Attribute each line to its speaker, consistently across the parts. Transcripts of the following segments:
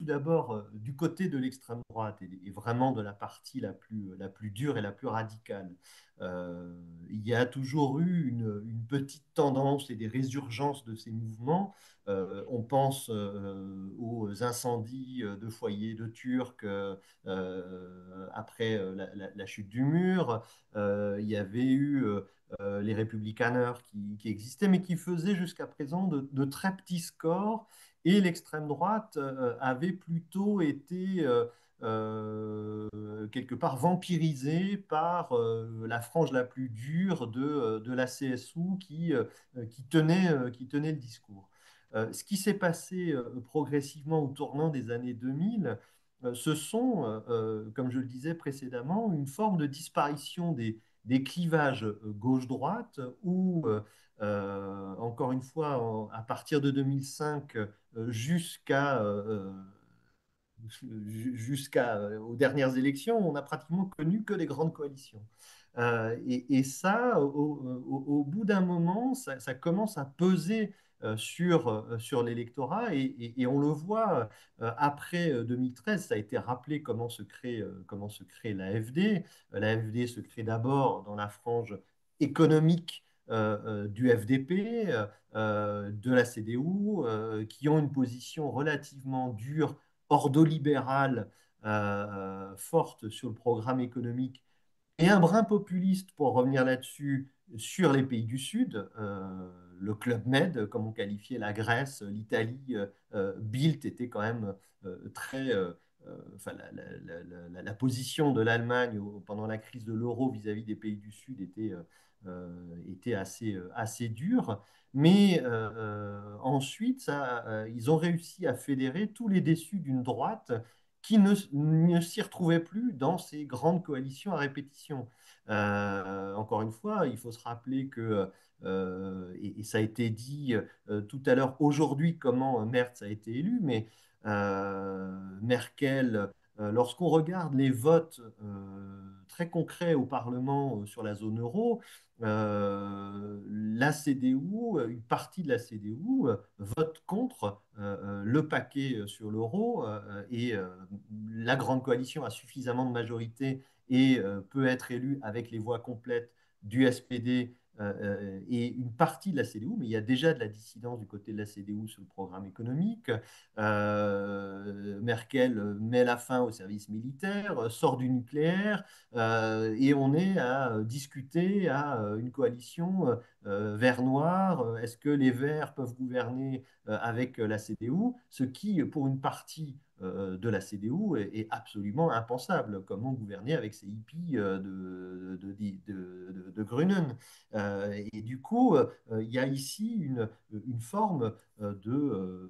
Speaker 1: tout d'abord du côté de l'extrême droite et vraiment de la partie la plus dure et la plus radicale. Euh, il y a toujours eu une petite tendance et des résurgences de ces mouvements. On pense aux incendies de foyers de Turcs après la chute du mur. Il y avait eu les républicaneurs qui existaient, mais qui faisaient jusqu'à présent de très petits scores. Et l'extrême droite avait plutôt été quelque part vampirisée par la frange la plus dure de la CSU qui tenait le discours. Ce qui s'est passé progressivement au tournant des années 2000, ce sont, comme je le disais précédemment, une forme de disparition des clivages gauche-droite où, encore une fois, à partir de 2005 jusqu'à aux dernières élections, on n'a pratiquement connu que les grandes coalitions. Et ça, au bout d'un moment, ça commence à peser sur l'électorat et on le voit après 2013, ça a été rappelé comment se crée l'AFD. L'AFD se crée d'abord dans la frange économique du FDP, de la CDU, qui ont une position relativement dure, ordolibérale, forte sur le programme économique, et un brin populiste, pour revenir là-dessus, sur les pays du Sud, le Club Med, comme on qualifiait la Grèce, l'Italie, Bildt était quand même très... enfin, la position de l'Allemagne pendant la crise de l'euro vis-à-vis des pays du Sud était assez dure. Mais ensuite, ils ont réussi à fédérer tous les déçus d'une droite qui ne s'y retrouvait plus dans ces grandes coalitions à répétition. Encore une fois, il faut se rappeler que, et ça a été dit tout à l'heure, aujourd'hui, comment Merz a été élu, mais Merkel, lorsqu'on regarde les votes très concrets au Parlement sur la zone euro, la CDU, une partie de la CDU vote contre le paquet sur l'euro et la grande coalition a suffisamment de majorité et peut être élue avec les voix complètes du SPD et une partie de la CDU, mais il y a déjà de la dissidence du côté de la CDU sur le programme économique. Merkel met la fin au service militaire, sort du nucléaire, et on est à discuter à une coalition vert-noir. Est-ce que les Verts peuvent gouverner avec la CDU? Ce qui, pour une partie de la CDU est absolument impensable. Comment gouverner avec ces hippies de Grünen? Et du coup, il y a ici une forme de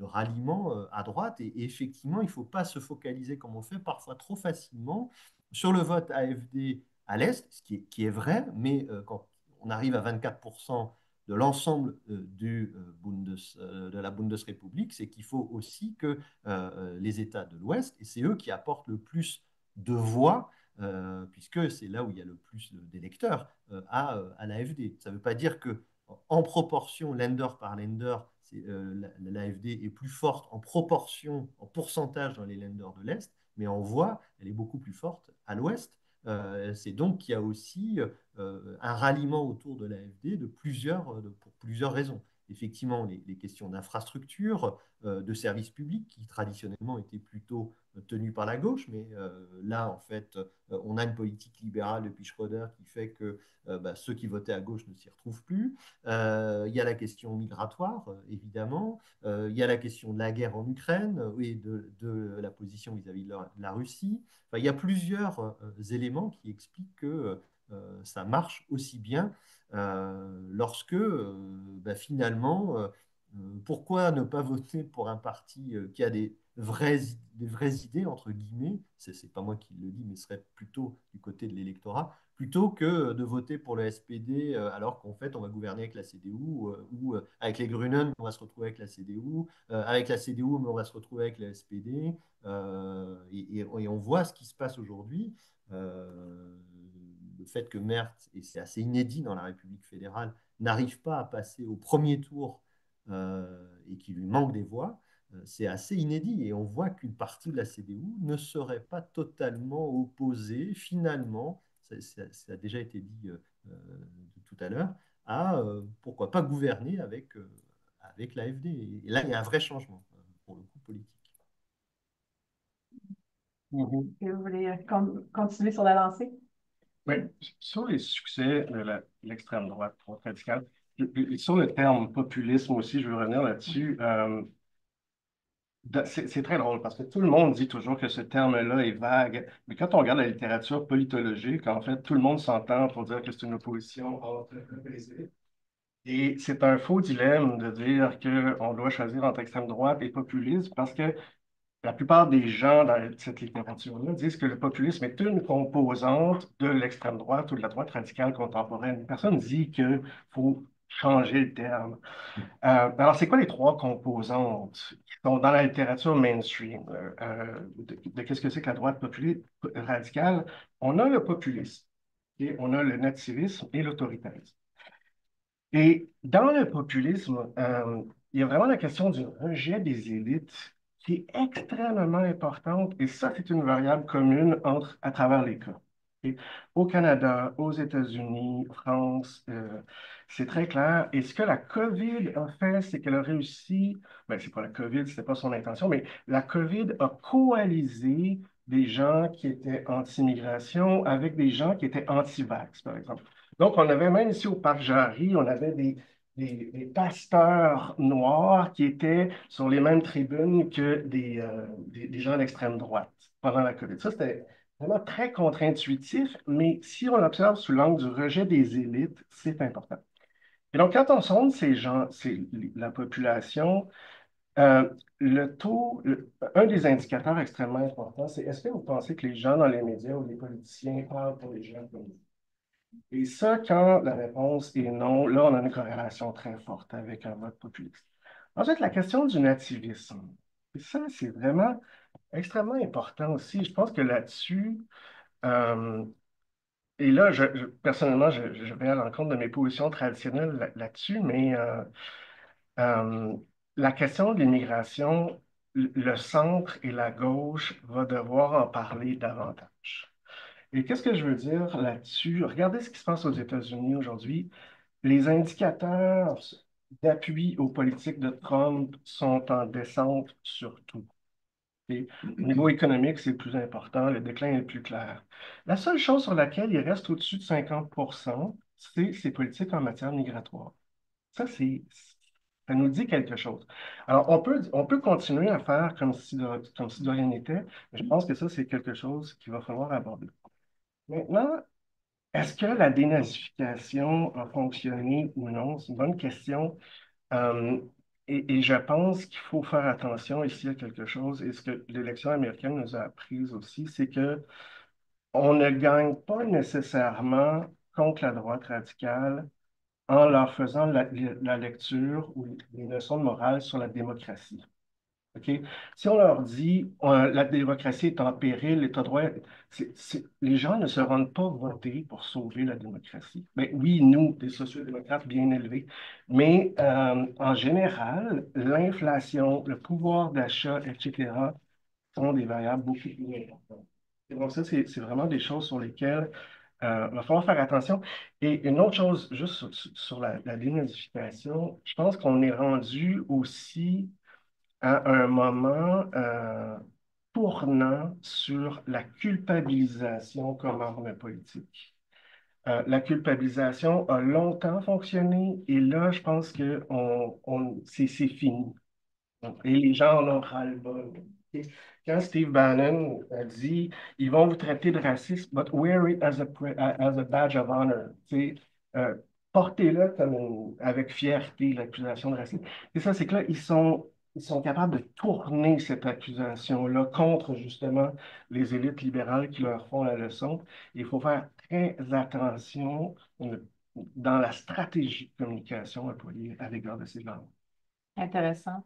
Speaker 1: ralliement à droite. Et effectivement, il ne faut pas se focaliser, comme on fait parfois trop facilement, sur le vote AfD à l'Est, qui est vrai, mais quand on arrive à 24% de l'ensemble de la Bundesrepublik, c'est qu'il faut aussi que les États de l'Ouest, et c'est eux qui apportent le plus de voix, puisque c'est là où il y a le plus d'électeurs, à l'AfD. Ça ne veut pas dire que en proportion, Länder par Länder, l'AfD est plus forte en proportion, en pourcentage dans les Länder de l'Est, mais en voix, elle est beaucoup plus forte à l'Ouest. C'est donc qu'il y a aussi un ralliement autour de l'AfD pour plusieurs raisons. Effectivement, les questions d'infrastructure, de services publics, qui traditionnellement étaient plutôt tenues par la gauche, mais là, en fait, on a une politique libérale depuis Schröder qui fait que ceux qui votaient à gauche ne s'y retrouvent plus. Il y a la question migratoire, évidemment. Il y a la question de la guerre en Ukraine et de la position vis-à-vis de la Russie. Enfin, il y a plusieurs éléments qui expliquent que ça marche aussi bien lorsque finalement, pourquoi ne pas voter pour un parti qui a des vraies idées, entre guillemets, c'est pas moi qui le dis, mais ce serait plutôt du côté de l'électorat, plutôt que de voter pour le SPD alors qu'en fait on va gouverner avec la CDU ou avec les Grünen, on va se retrouver avec la CDU, avec la CDU, mais on va se retrouver avec le SPD. Et on voit ce qui se passe aujourd'hui. Le fait que Merz, et c'est assez inédit dans la République fédérale, n'arrive pas à passer au premier tour et qu'il lui manque des voix, c'est assez inédit et on voit qu'une partie de la CDU ne serait pas totalement opposée, finalement, ça a déjà été dit tout à l'heure, à pourquoi pas gouverner avec l'AfD. Et là, il y a un vrai changement pour le coup politique.
Speaker 2: Mhm.
Speaker 3: Et vous voulez continuer sur la lancée?
Speaker 2: Oui, sur les succès de l'extrême droite radicale, et sur le terme populisme aussi, je veux revenir là-dessus. C'est très drôle parce que tout le monde dit toujours que ce terme-là est vague, mais quand on regarde la littérature politologique, en fait, tout le monde s'entend pour dire que c'est une opposition entre les élites. Et c'est un faux dilemme de dire qu'on doit choisir entre extrême droite et populisme parce que la plupart des gens dans cette littérature-là disent que le populisme est une composante de l'extrême droite ou de la droite radicale contemporaine. Personne ne dit qu'il faut changer le terme. Alors, c'est quoi les trois composantes qui sont dans la littérature mainstream de qu'est-ce que c'est que la droite radicale? On a le populisme, et on a le nativisme et l'autoritarisme. Et dans le populisme, il y a vraiment la question du rejet des élites qui est extrêmement importante, et ça, c'est une variable commune à travers les cas. Et au Canada, aux États-Unis, France, c'est très clair. Et ce que la COVID a fait, c'est qu'elle a réussi, ben, c'est pas la COVID, c'était pas son intention, mais la COVID a coalisé des gens qui étaient anti-immigration avec des gens qui étaient anti-vax, par exemple. Donc, on avait même ici au Parc Jarry, on avait des pasteurs noirs qui étaient sur les mêmes tribunes que des gens d'extrême droite pendant la COVID. Ça, c'était vraiment très contre-intuitif, mais si on observe sous l'angle du rejet des élites, c'est important. Et donc, quand on sonde ces gens, la population, euh, un des indicateurs extrêmement importants, c'est est-ce que vous pensez que les gens dans les médias ou les politiciens parlent pour les gens comme vous? Et ça, quand la réponse est non, là, on a une corrélation très forte avec un vote populiste. Ensuite, la question du nativisme. Et ça, c'est vraiment extrêmement important aussi. Je pense que là-dessus, euh, et là, personnellement, je vais à l'encontre de mes positions traditionnelles là-dessus, mais euh, la question de l'immigration, le centre et la gauche va devoir en parler davantage. Et qu'est-ce que je veux dire là-dessus? Regardez ce qui se passe aux États-Unis aujourd'hui. Les indicateurs d'appui aux politiques de Trump sont en descente surtout. Et au niveau économique, c'est le plus important, le déclin est le plus clair. La seule chose sur laquelle il reste au-dessus de 50%, c'est ses politiques en matière migratoire. Ça, ça nous dit quelque chose. Alors, on peut continuer à faire comme si de rien n'était, mais je pense que ça, c'est quelque chose qu'il va falloir aborder. Maintenant, est-ce que la dénazification a fonctionné ou non? C'est une bonne question. Euh, et je pense qu'il faut faire attention ici à quelque chose, et ce que l'élection américaine nous a appris aussi, c'est que on ne gagne pas nécessairement contre la droite radicale en leur faisant la lecture ou les leçons de morale sur la démocratie. OK? Si on leur dit la démocratie est en péril, l'État de droit, les gens ne se rendent pas voter pour sauver la démocratie. Mais oui, nous, des sociodémocrates bien élevés, mais en général, l'inflation, le pouvoir d'achat, etc., sont des variables beaucoup plus importantes. Et donc, ça, c'est vraiment des choses sur lesquelles il va falloir faire attention. Et une autre chose, juste sur la démodification, je pense qu'on est rendu aussi à un moment tournant sur la culpabilisation comme arme politique. La culpabilisation a longtemps fonctionné et là, je pense que c'est fini. Et les gens en ont ras-le-bol. Ok? Quand Steve Bannon a dit, ils vont vous traiter de raciste, but wear it as a badge of honor. Tu sais, euh, portez-le avec fierté, l'accusation de racisme. Et ça, c'est que là, ils sont capables de tourner cette accusation-là contre justement les élites libérales qui leur font la leçon. Il faut faire très attention dans la stratégie de communication employée à l'égard de ces langues.
Speaker 3: Intéressant.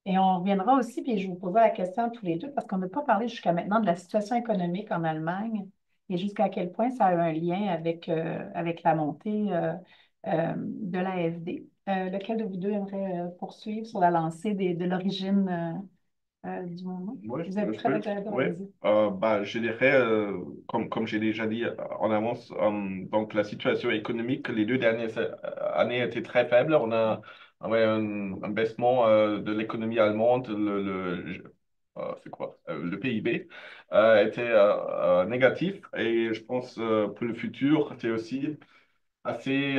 Speaker 3: Et on reviendra aussi, puis je vous poser la question à tous les deux, parce qu'on n'a pas parlé jusqu'à maintenant de la situation économique en Allemagne et jusqu'à quel point ça a un lien avec la montée de l'AfD. Lequel de vous deux aimerait poursuivre sur la lancée de l'origine du mouvement?
Speaker 2: Moi,
Speaker 3: Vous êtes
Speaker 2: je
Speaker 3: très
Speaker 2: peux.
Speaker 3: intéressé,
Speaker 2: Oui.
Speaker 3: allez-y.
Speaker 2: Je dirais, comme j'ai déjà dit en avance, donc la situation économique les deux dernières années était très faible. On a ouais, un baissement de l'économie allemande. C'est quoi? Le PIB était négatif et je pense pour le futur, c'est aussi assez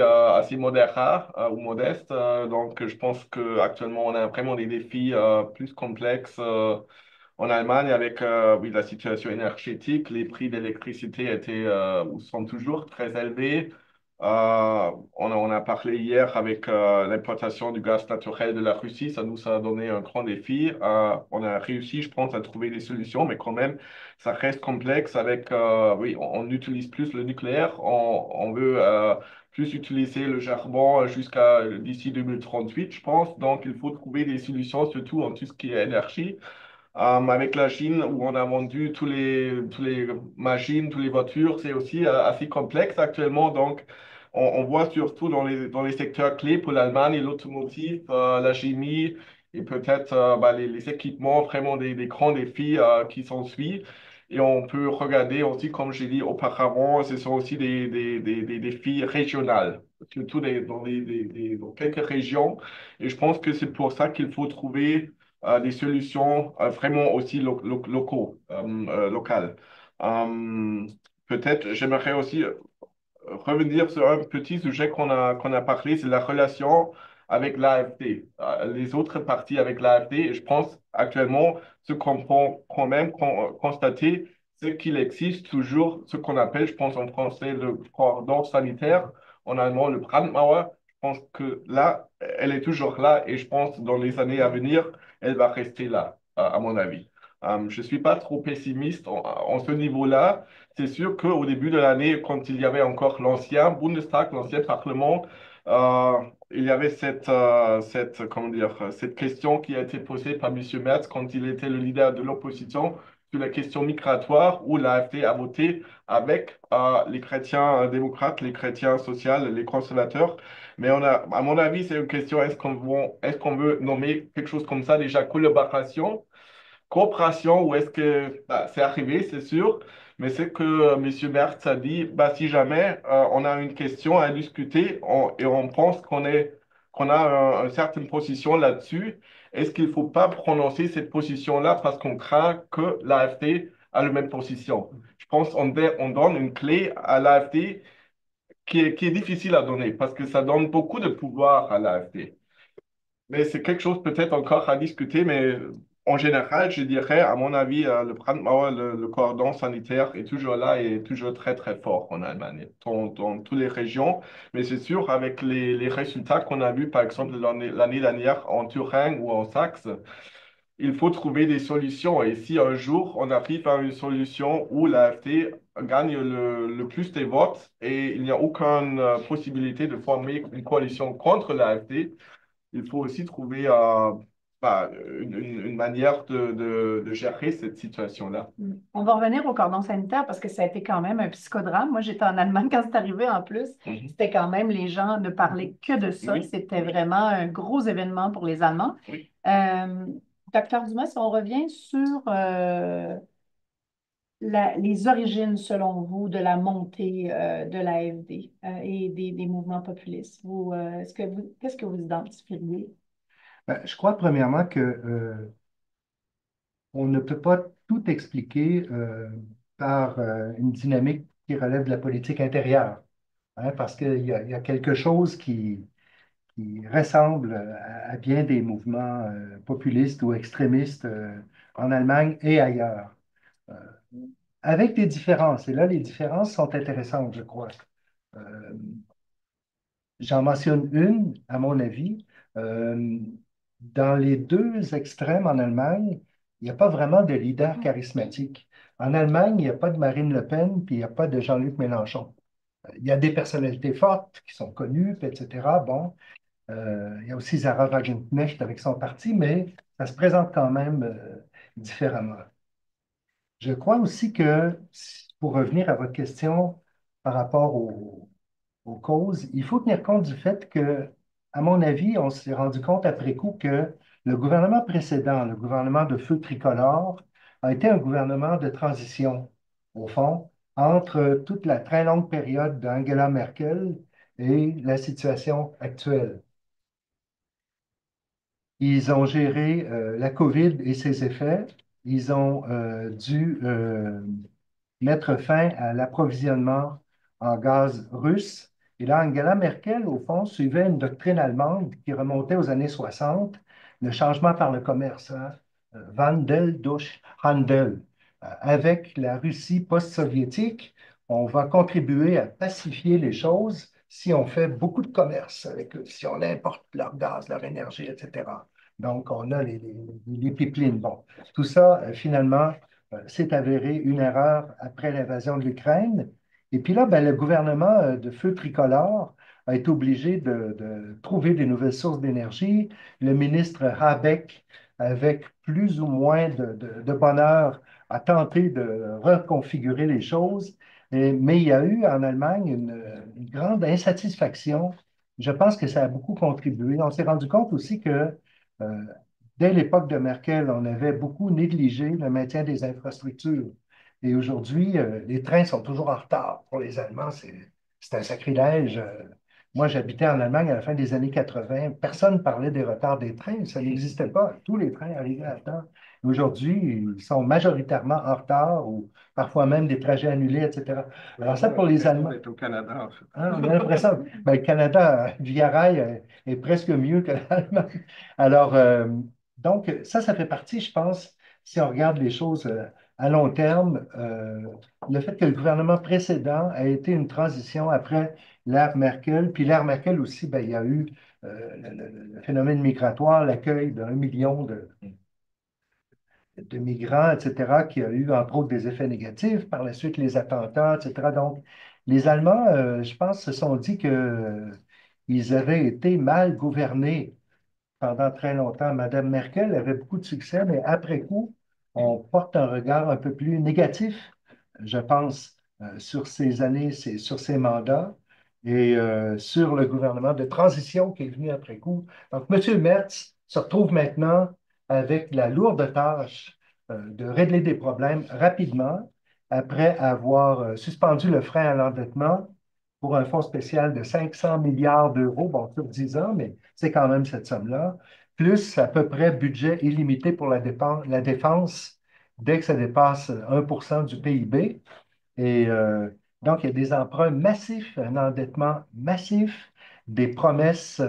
Speaker 2: modéré ou modeste. Donc, je pense qu'actuellement, on a vraiment des défis plus complexes en Allemagne avec oui, la situation énergétique. Les prix d'électricité ou sont toujours très élevés. On a parlé hier avec l'importation du gaz naturel de la Russie. Ça nous a donné un grand défi. On a réussi, je pense, à trouver des solutions, mais quand même, ça reste complexe avec, oui, on utilise plus le nucléaire. On veut plus utiliser le charbon jusqu'à d'ici 2038, je pense. Donc, il faut trouver des solutions, surtout en tout ce qui est énergie. Avec la Chine, où on a vendu tous les machines, toutes les voitures, c'est aussi assez complexe actuellement. Donc, on voit surtout dans les secteurs clés pour l'Allemagne, l'automotive, la chimie et peut-être les équipements, vraiment des grands défis qui s'en suivent. Et on peut regarder aussi, comme j'ai dit auparavant, ce sont aussi des défis régionaux, surtout dans quelques régions. Et je pense que c'est pour ça qu'il faut trouver des solutions vraiment aussi locales. Euh, Peut-être, j'aimerais aussi revenir sur un petit sujet qu'on a parlé, c'est la relation avec l'AfD, les autres partis avec l'AfD. Et je pense actuellement, ce qu'on peut quand même constater, c'est qu'il existe toujours ce qu'on appelle, je pense en français, le cordon sanitaire, en allemand le Brandmauer. Je pense que là, elle est toujours là et je pense dans les années à venir, elle va rester là, à mon avis. Je ne suis pas trop pessimiste en ce niveau-là. C'est sûr qu'au début de l'année, quand il y avait encore l'ancien Bundestag, l'ancien Parlement, euh, il y avait comment dire, cette question qui a été posée par M. Merz quand il était le leader de l'opposition sur la question migratoire, où l'AfD a voté avec les chrétiens démocrates, les chrétiens sociaux, les conservateurs. Mais à mon avis, c'est une question, est-ce qu'on veut nommer quelque chose comme ça déjà collaboration? Coopération, où est-ce que c'est arrivé, c'est sûr, mais c'est que M. Merz a dit, si jamais on a une question à discuter et on pense qu'on a une certaine position là-dessus, est-ce qu'il ne faut pas prononcer cette position-là parce qu'on craint que l'AfD a la même position? Je pense qu'on donne une clé à l'AfD qui est difficile à donner parce que ça donne beaucoup de pouvoir à l'AfD. Mais c'est quelque chose peut-être encore à discuter, mais en général, je dirais, à mon avis, le Brandmauer, le cordon sanitaire est toujours là et toujours très, très fort en Allemagne, dans toutes les régions. Mais c'est sûr, avec les résultats qu'on a vus, par exemple, l'année dernière en Thuringe ou en Saxe, il faut trouver des solutions. Et si un jour, on arrive à une solution où l'AfD gagne le plus des votes et il n'y a aucune possibilité de former une coalition contre l'AfD, il faut aussi trouver une manière de gérer cette situation-là.
Speaker 3: On va revenir au cordon sanitaire parce que ça a été quand même un psychodrame. Moi, j'étais en Allemagne quand c'est arrivé en plus.
Speaker 2: Mhm.
Speaker 3: C'était quand même, les gens ne parlaient que de ça.
Speaker 2: Oui,
Speaker 3: C'était
Speaker 2: oui,
Speaker 3: vraiment un gros événement pour les Allemands.
Speaker 2: oui.
Speaker 3: Euh, Docteur Dumas, si on revient sur les origines, selon vous, de la montée de l'AfD et des mouvements populistes, qu'est-ce que vous identifieriez?
Speaker 4: Je crois premièrement que on ne peut pas tout expliquer par une dynamique qui relève de la politique intérieure, hein, parce qu'il y a quelque chose qui ressemble à bien des mouvements populistes ou extrémistes en Allemagne et ailleurs, euh, avec des différences. Et là, les différences sont intéressantes, je crois. Euh, J'en mentionne une, à mon avis. Euh, Dans les deux extrêmes en Allemagne, il n'y a pas vraiment de leader charismatique. En Allemagne, il n'y a pas de Marine Le Pen, puis il n'y a pas de Jean-Luc Mélenchon. Il y a des personnalités fortes qui sont connues, puis etc. Bon, il y a aussi Sarah Wagenknecht avec son parti, mais ça se présente quand même différemment. Je crois aussi que, pour revenir à votre question par rapport aux causes, il faut tenir compte du fait que à mon avis, on s'est rendu compte après coup que le gouvernement précédent, le gouvernement de feu tricolore, a été un gouvernement de transition, au fond, entre toute la très longue période d'Angela Merkel et la situation actuelle. Ils ont géré la COVID et ses effets. Ils ont dû mettre fin à l'approvisionnement en gaz russe. Et là, Angela Merkel, au fond, suivait une doctrine allemande qui remontait aux années 60, le changement par le commerce, hein, Wandel durch Handel. Avec la Russie post-soviétique, on va contribuer à pacifier les choses si on fait beaucoup de commerce avec eux, si on importe leur gaz, leur énergie, etc. Donc, on a les pipelines. Bon, tout ça, finalement, s'est avéré une erreur après l'invasion de l'Ukraine. Et puis là, ben, le gouvernement de feu tricolore a été obligé de trouver des nouvelles sources d'énergie. Le ministre Habeck, avec plus ou moins de bonheur, a tenté de reconfigurer les choses. Mais il y a eu en Allemagne une grande insatisfaction. Je pense que ça a beaucoup contribué. On s'est rendu compte aussi que euh, dès l'époque de Merkel, on avait beaucoup négligé le maintien des infrastructures. Et aujourd'hui, les trains sont toujours en retard. Pour les Allemands, c'est un sacrilège. Moi, j'habitais en Allemagne à la fin des années 80. Personne ne parlait des retards des trains. Ça n'existait pas. Tous les trains arrivaient à temps. Aujourd'hui, ils sont majoritairement en retard ou parfois même des trajets annulés, etc. Alors ça, pour les Allemands.
Speaker 2: Au Canada, en fait.
Speaker 4: Hein, on a l'impression que ben, le Canada, via rail, est presque mieux que l'Allemagne. Alors, donc, ça fait partie, je pense, si on regarde les choses à long terme, le fait que le gouvernement précédent a été une transition après l'ère Merkel. Puis l'ère Merkel aussi, ben, il y a eu le phénomène migratoire, l'accueil d'1 million de migrants, etc., qui a eu entre autres des effets négatifs. Par la suite, les attentats, etc. Donc, les Allemands, je pense, se sont dit que ils avaient été mal gouvernés pendant très longtemps. Madame Merkel avait beaucoup de succès, mais après coup, on porte un regard un peu plus négatif, je pense, sur ces années, sur ces mandats et sur le gouvernement de transition qui est venu après coup. Donc, M. Merz se retrouve maintenant avec la lourde tâche de régler des problèmes rapidement après avoir suspendu le frein à l'endettement pour un fonds spécial de 500 milliards d'euros, bon, sur 10 ans, mais c'est quand même cette somme-là, plus à peu près budget illimité pour la défense dès que ça dépasse 1% du PIB. Et donc, il y a des emprunts massifs, un endettement massif, des promesses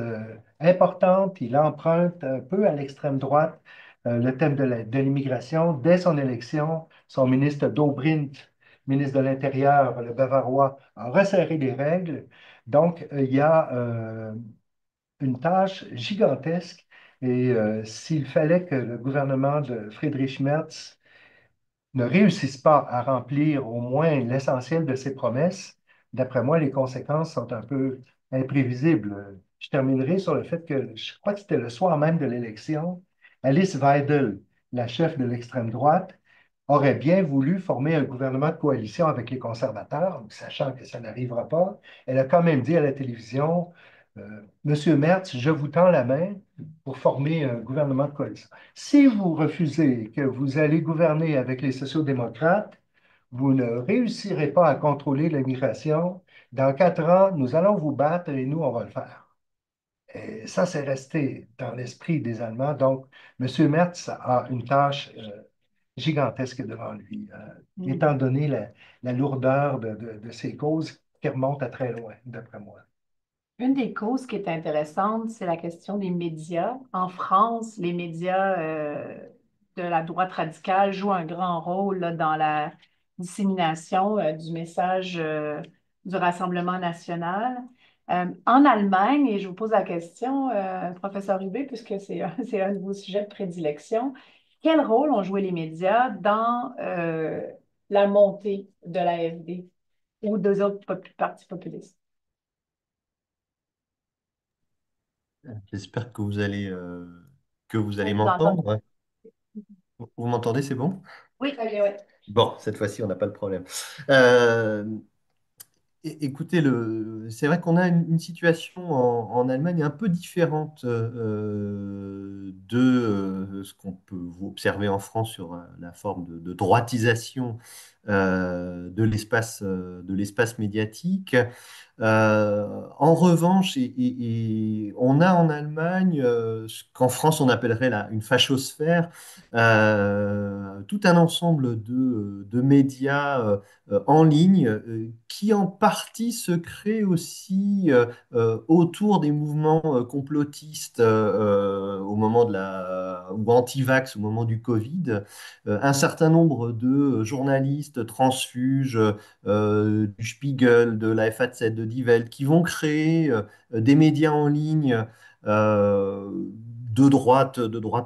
Speaker 4: importantes. Il emprunte un peu à l'extrême droite le thème de l'immigration. Dès son élection, son ministre Dobrindt, ministre de l'Intérieur, le Bavarois, a resserré les règles. Donc, il y a une tâche gigantesque. Et s'il fallait que le gouvernement de Friedrich Merz ne réussissent pas à remplir au moins l'essentiel de ses promesses, d'après moi, les conséquences sont un peu imprévisibles. Je terminerai sur le fait que je crois que c'était le soir même de l'élection, Alice Weidel, la chef de l'extrême droite, aurait bien voulu former un gouvernement de coalition avec les conservateurs, sachant que ça n'arrivera pas. Elle a quand même dit à la télévision, Monsieur Merz, je vous tends la main pour former un gouvernement de coalition. Si vous refusez que vous allez gouverner avec les sociaux-démocrates, vous ne réussirez pas à contrôler l'immigration. Dans 4 ans, nous allons vous battre et nous, on va le faire. Et ça, c'est resté dans l'esprit des Allemands. Donc, M. Merz a une tâche gigantesque devant lui, étant donné la lourdeur de ses causes qui remontent à très loin, d'après moi.
Speaker 3: Une des causes qui est intéressante, c'est la question des médias. En France, les médias de la droite radicale jouent un grand rôle là, dans la dissémination du message du Rassemblement national. En Allemagne, et je vous pose la question, professeur Rubé, puisque c'est un de vos sujets de prédilection, quel rôle ont joué les médias dans la montée de l'AfD ou deux autres partis populistes?
Speaker 1: J'espère que vous allez
Speaker 3: On vous entend.
Speaker 1: m'entendre. Vous m'entendez, c'est bon?
Speaker 3: Oui, ok, oui.
Speaker 1: Bon, cette fois-ci, on n'a pas de problème. Euh, Écoutez, c'est vrai qu'on a une situation en Allemagne un peu différente de ce qu'on peut observer en France sur la forme de droitisation de l'espace médiatique. En revanche, on a en Allemagne ce qu'en France on appellerait une fachosphère, tout un ensemble de médias en ligne qui en partie se créent aussi autour des mouvements complotistes au moment ou anti-vax au moment du Covid. Un certain nombre de journalistes transfuges du Spiegel, de la FAZ, de Die Welt, qui vont créer des médias en ligne de droite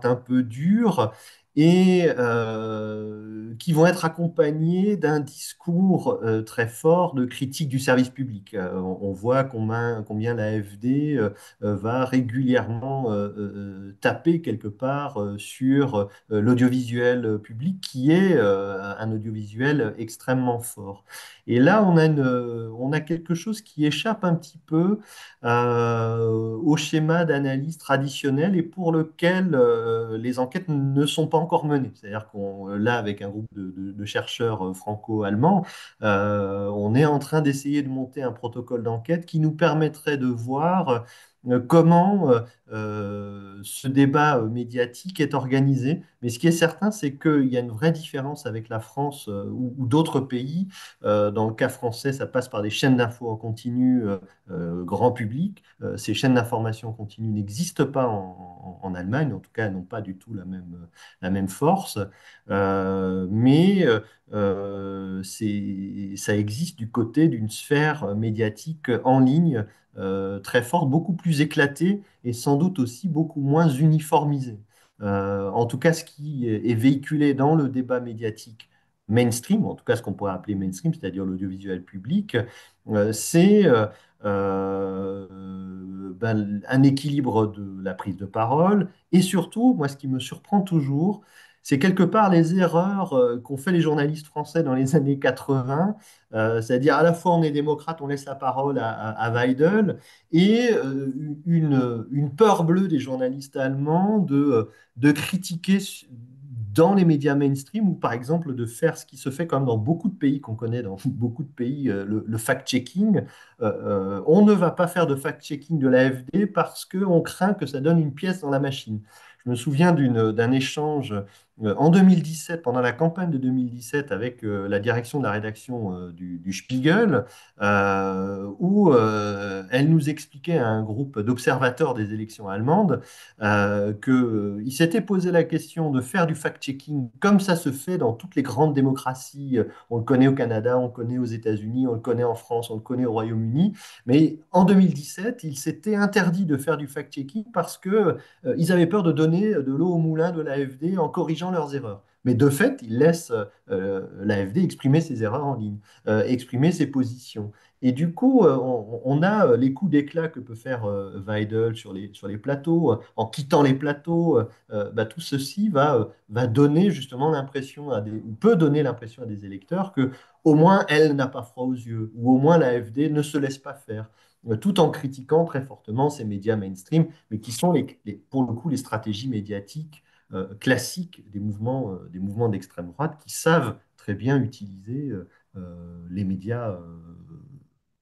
Speaker 1: un peu dure, et qui vont être accompagnés d'un discours très fort de critique du service public. On voit combien la l'AfD va régulièrement taper quelque part sur l'audiovisuel public, qui est un audiovisuel extrêmement fort. Et là, on a quelque chose qui échappe un petit peu au schéma d'analyse traditionnel et pour lequel les enquêtes ne sont pas encore menées. C'est-à-dire qu'on, là, avec un groupe de chercheurs franco-allemands, on est en train d'essayer de monter un protocole d'enquête qui nous permettrait de voir comment ce débat médiatique est organisé. Mais ce qui est certain, c'est qu'il y a une vraie différence avec la France ou d'autres pays. Dans le cas français, ça passe par des chaînes d'infos en continu grand public. Ces chaînes d'information en continu n'existent pas en Allemagne, en tout cas, elles n'ont pas du tout la même force. Ça existe du côté d'une sphère médiatique en ligne très forte, beaucoup plus éclatée et sans doute aussi beaucoup moins uniformisée. En tout cas, ce qui est véhiculé dans le débat médiatique mainstream, en tout cas ce qu'on pourrait appeler mainstream, c'est-à-dire l'audiovisuel public, c'est un équilibre de la prise de parole. Et surtout, moi, ce qui me surprend toujours, c'est quelque part les erreurs qu'ont fait les journalistes français dans les années 80, c'est-à-dire à la fois on est démocrate, on laisse la parole à Weidel, et une peur bleue des journalistes allemands de critiquer dans les médias mainstream, ou par exemple de faire ce qui se fait comme dans beaucoup de pays qu'on connaît, dans beaucoup de pays, le fact-checking. On ne va pas faire de fact-checking de l'AfD parce qu'on craint que ça donne une pièce dans la machine. Je me souviens d'un échange en 2017, pendant la campagne de 2017, avec la direction de la rédaction du Spiegel, où elle nous expliquait à un groupe d'observateurs des élections allemandes qu'il s'était posé la question de faire du fact-checking comme ça se fait dans toutes les grandes démocraties. On le connaît au Canada, on le connaît aux États-Unis, on le connaît en France, on le connaît au Royaume-Uni. Mais en 2017, il s'était interdit de faire du fact-checking parce que ils avaient peur de donner de l'eau au moulin de l'AfD en corrigeant leurs erreurs. Mais de fait, ils laissent l'AfD exprimer ses erreurs en ligne, exprimer ses positions. Et du coup, on a les coups d'éclat que peut faire Weidel sur les plateaux. En quittant les plateaux, tout ceci va donner justement l'impression ou peut donner l'impression à des électeurs que au moins elle n'a pas froid aux yeux, ou au moins l'AfD ne se laisse pas faire, tout en critiquant très fortement ces médias mainstream, mais qui sont pour le coup les stratégies médiatiques classiques des mouvements d'extrême droite qui savent très bien utiliser les médias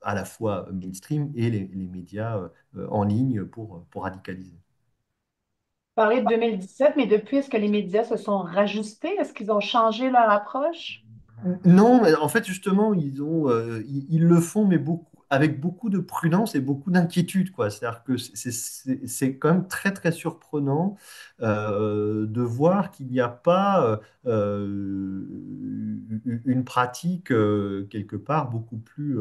Speaker 1: à la fois mainstream et les médias en ligne pour radicaliser.
Speaker 3: Parler de 2017, mais depuis, est-ce que les médias se sont rajustés? Est-ce qu'ils ont changé leur approche?
Speaker 1: Non, mais en fait, justement, ils le font, mais avec beaucoup de prudence et beaucoup d'inquiétude, quoi. C'est-à-dire que c'est quand même très, très surprenant de voir qu'il n'y a pas une pratique, quelque part, beaucoup plus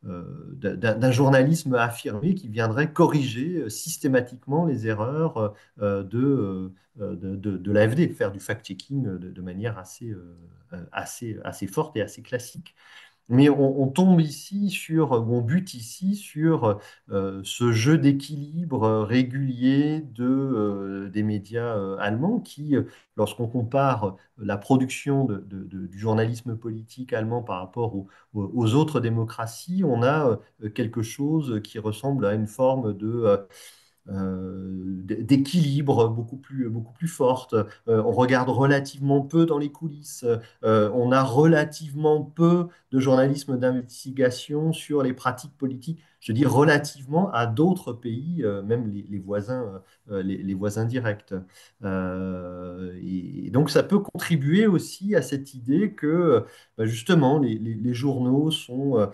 Speaker 1: d'un journalisme affirmé qui viendrait corriger systématiquement les erreurs de l'AfD, faire du fact-checking de manière assez forte et assez classique. Mais on tombe ici sur, ou on bute ici sur ce jeu d'équilibre régulier des médias allemands qui, lorsqu'on compare la production du journalisme politique allemand par rapport aux autres démocraties, on a quelque chose qui ressemble à une forme d'équilibre beaucoup plus forte. On regarde relativement peu dans les coulisses. On a relativement peu de journalisme d'investigation sur les pratiques politiques. Je dis relativement à d'autres pays, même les voisins, les voisins directs. Et donc ça peut contribuer aussi à cette idée que justement les journaux sont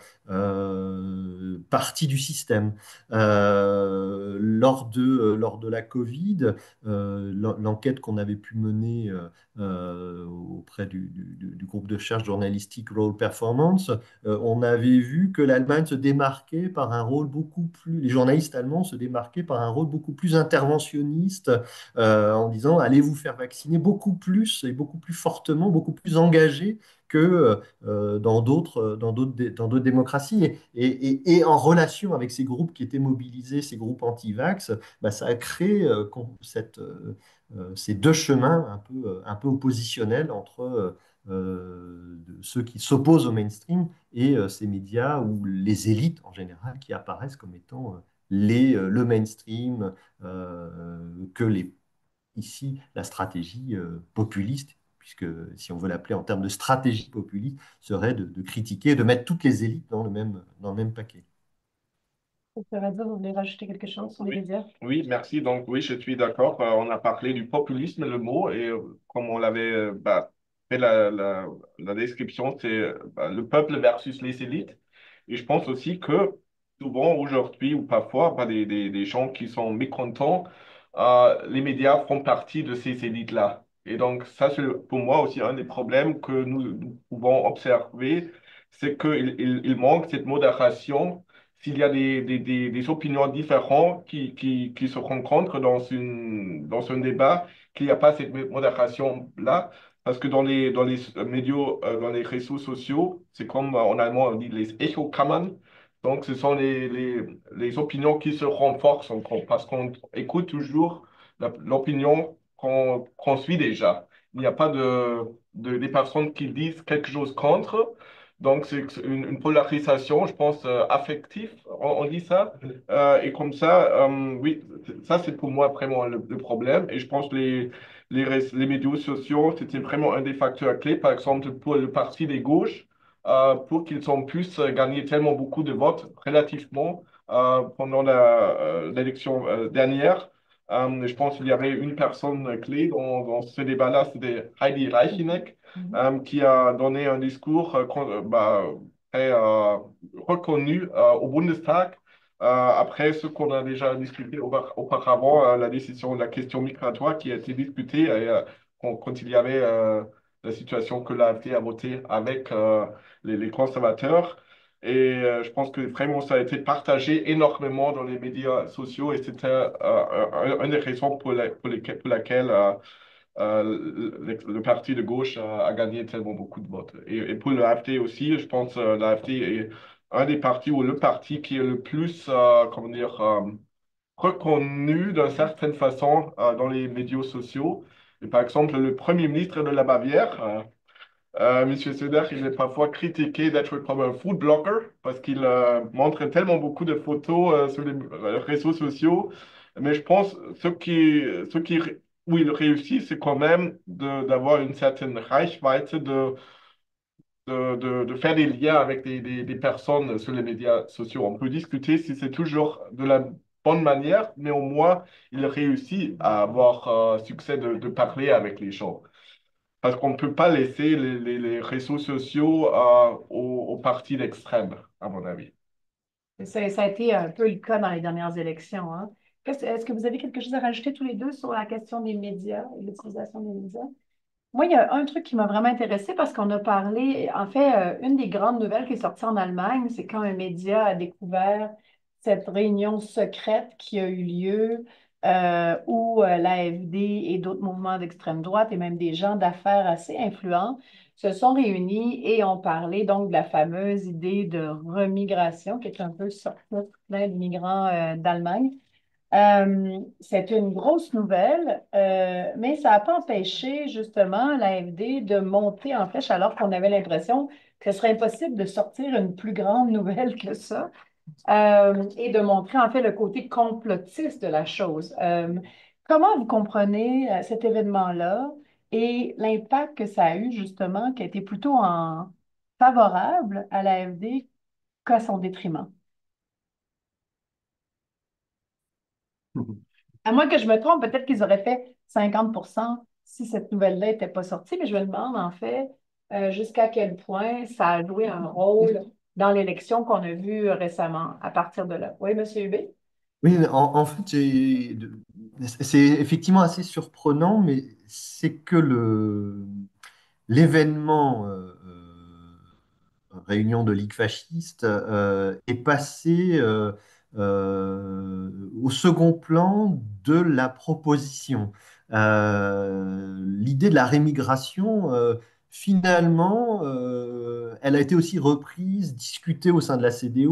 Speaker 1: partie du système. Lors de la Covid, l'enquête qu'on avait pu mener auprès du groupe de recherche journalistique Role Performance, on avait vu que l'Allemagne se démarquait par un rôle beaucoup plus, les journalistes allemands se démarquaient par un rôle beaucoup plus interventionniste, en disant allez vous faire vacciner beaucoup plus et beaucoup plus fortement, beaucoup plus engagé que dans d'autres démocraties. Et en relation avec ces groupes qui étaient mobilisés, ces groupes anti-vax, bah, ça a créé ces deux chemins un peu oppositionnels entre ceux qui s'opposent au mainstream et ces médias ou les élites en général qui apparaissent comme étant le mainstream, que ici la stratégie populiste, puisque si on veut l'appeler en termes de stratégie populiste, serait de critiquer, de mettre toutes les élites dans le même paquet.
Speaker 3: Lorenzo, vous voulez rajouter quelque chose sur les
Speaker 2: Oui,
Speaker 3: médias?
Speaker 2: oui, merci. Donc, oui, je suis d'accord. On a parlé du populisme, le mot, et comme on l'avait fait la description, c'est le peuple versus les élites. Et je pense aussi que souvent, aujourd'hui, ou parfois, des gens qui sont mécontents, les médias font partie de ces élites-là. Et donc, ça, c'est pour moi aussi un des problèmes que nous pouvons observer, c'est qu'il manque cette modération s'il y a des opinions différentes qui se rencontrent dans un débat, qu'il n'y a pas cette modération-là. Parce que dans les médias, dans les réseaux sociaux, c'est comme en allemand on dit les Echokammern. Donc, ce sont les opinions qui se renforcent encore parce qu'on écoute toujours l'opinion qu'on suit déjà. Il n'y a pas des personnes qui disent quelque chose contre. Donc, c'est une polarisation, je pense, affective, on dit ça. Et comme ça, oui, ça, c'est pour moi vraiment le problème. Et je pense que les médias sociaux, c'était vraiment un des facteurs clés, par exemple, pour le parti des gauches, pour qu'ils ont pu gagner tellement beaucoup de votes relativement pendant l'élection dernière. Je pense qu'il y avait une personne clé dans ce débat-là, c'était Heidi Reicheneck qui a donné un discours très reconnu au Bundestag. Après ce qu'on a déjà discuté auparavant, la décision de la question migratoire qui a été discutée quand il y avait la situation que l'AfD a voté avec les conservateurs. Et je pense que vraiment ça a été partagé énormément dans les médias sociaux et c'était une des raisons pour laquelle le parti de gauche a gagné tellement beaucoup de votes. Et pour l'AfD aussi, je pense que l'AfD est un des partis ou le parti qui est le plus, comment dire, reconnu d'une certaine façon dans les médias sociaux. Et par exemple, le premier ministre de la Bavière, Monsieur Söder, il est parfois critiqué d'être comme un food blogger parce qu'il montre tellement beaucoup de photos sur les réseaux sociaux. Mais je pense où il réussit, c'est quand même d'avoir une certaine Reichweite, de faire des liens avec des personnes sur les médias sociaux. On peut discuter si c'est toujours de la bonne manière, mais au moins, il réussit à avoir succès de parler avec les gens. Parce qu'on ne peut pas laisser les réseaux sociaux aux partis d'extrême, à mon avis.
Speaker 3: Ça a été un peu le cas dans les dernières élections, hein. Est-ce que vous avez quelque chose à rajouter tous les deux sur la question des médias et l'utilisation des médias? Moi, il y a un truc qui m'a vraiment intéressée parce qu'on a parlé, en fait, une des grandes nouvelles qui est sortie en Allemagne, c'est quand un média a découvert cette réunion secrète qui a eu lieu où l'AFD et d'autres mouvements d'extrême droite et même des gens d'affaires assez influents se sont réunis et ont parlé donc de la fameuse idée de remigration, qui est un peu sortie plein de migrants d'Allemagne. C'est une grosse nouvelle, mais ça n'a pas empêché justement l'AFD de monter en flèche alors qu'on avait l'impression que ce serait impossible de sortir une plus grande nouvelle que ça et de montrer en fait le côté complotiste de la chose. Comment vous comprenez cet événement-là et l'impact que ça a eu justement, qui a été plutôt favorable à l'AFD qu'à son détriment? À moins que je me trompe, peut-être qu'ils auraient fait 50% si cette nouvelle-là n'était pas sortie, mais je me demande en fait jusqu'à quel point ça a joué un rôle dans l'élection qu'on a vue récemment à partir de là. Oui, Monsieur Hubé?
Speaker 1: Oui, en fait, c'est effectivement assez surprenant, mais c'est que l'événement réunion de ligue fasciste est passé au second plan de la proposition. L'idée de la rémigration, finalement, elle a été aussi reprise, discutée au sein de la CDU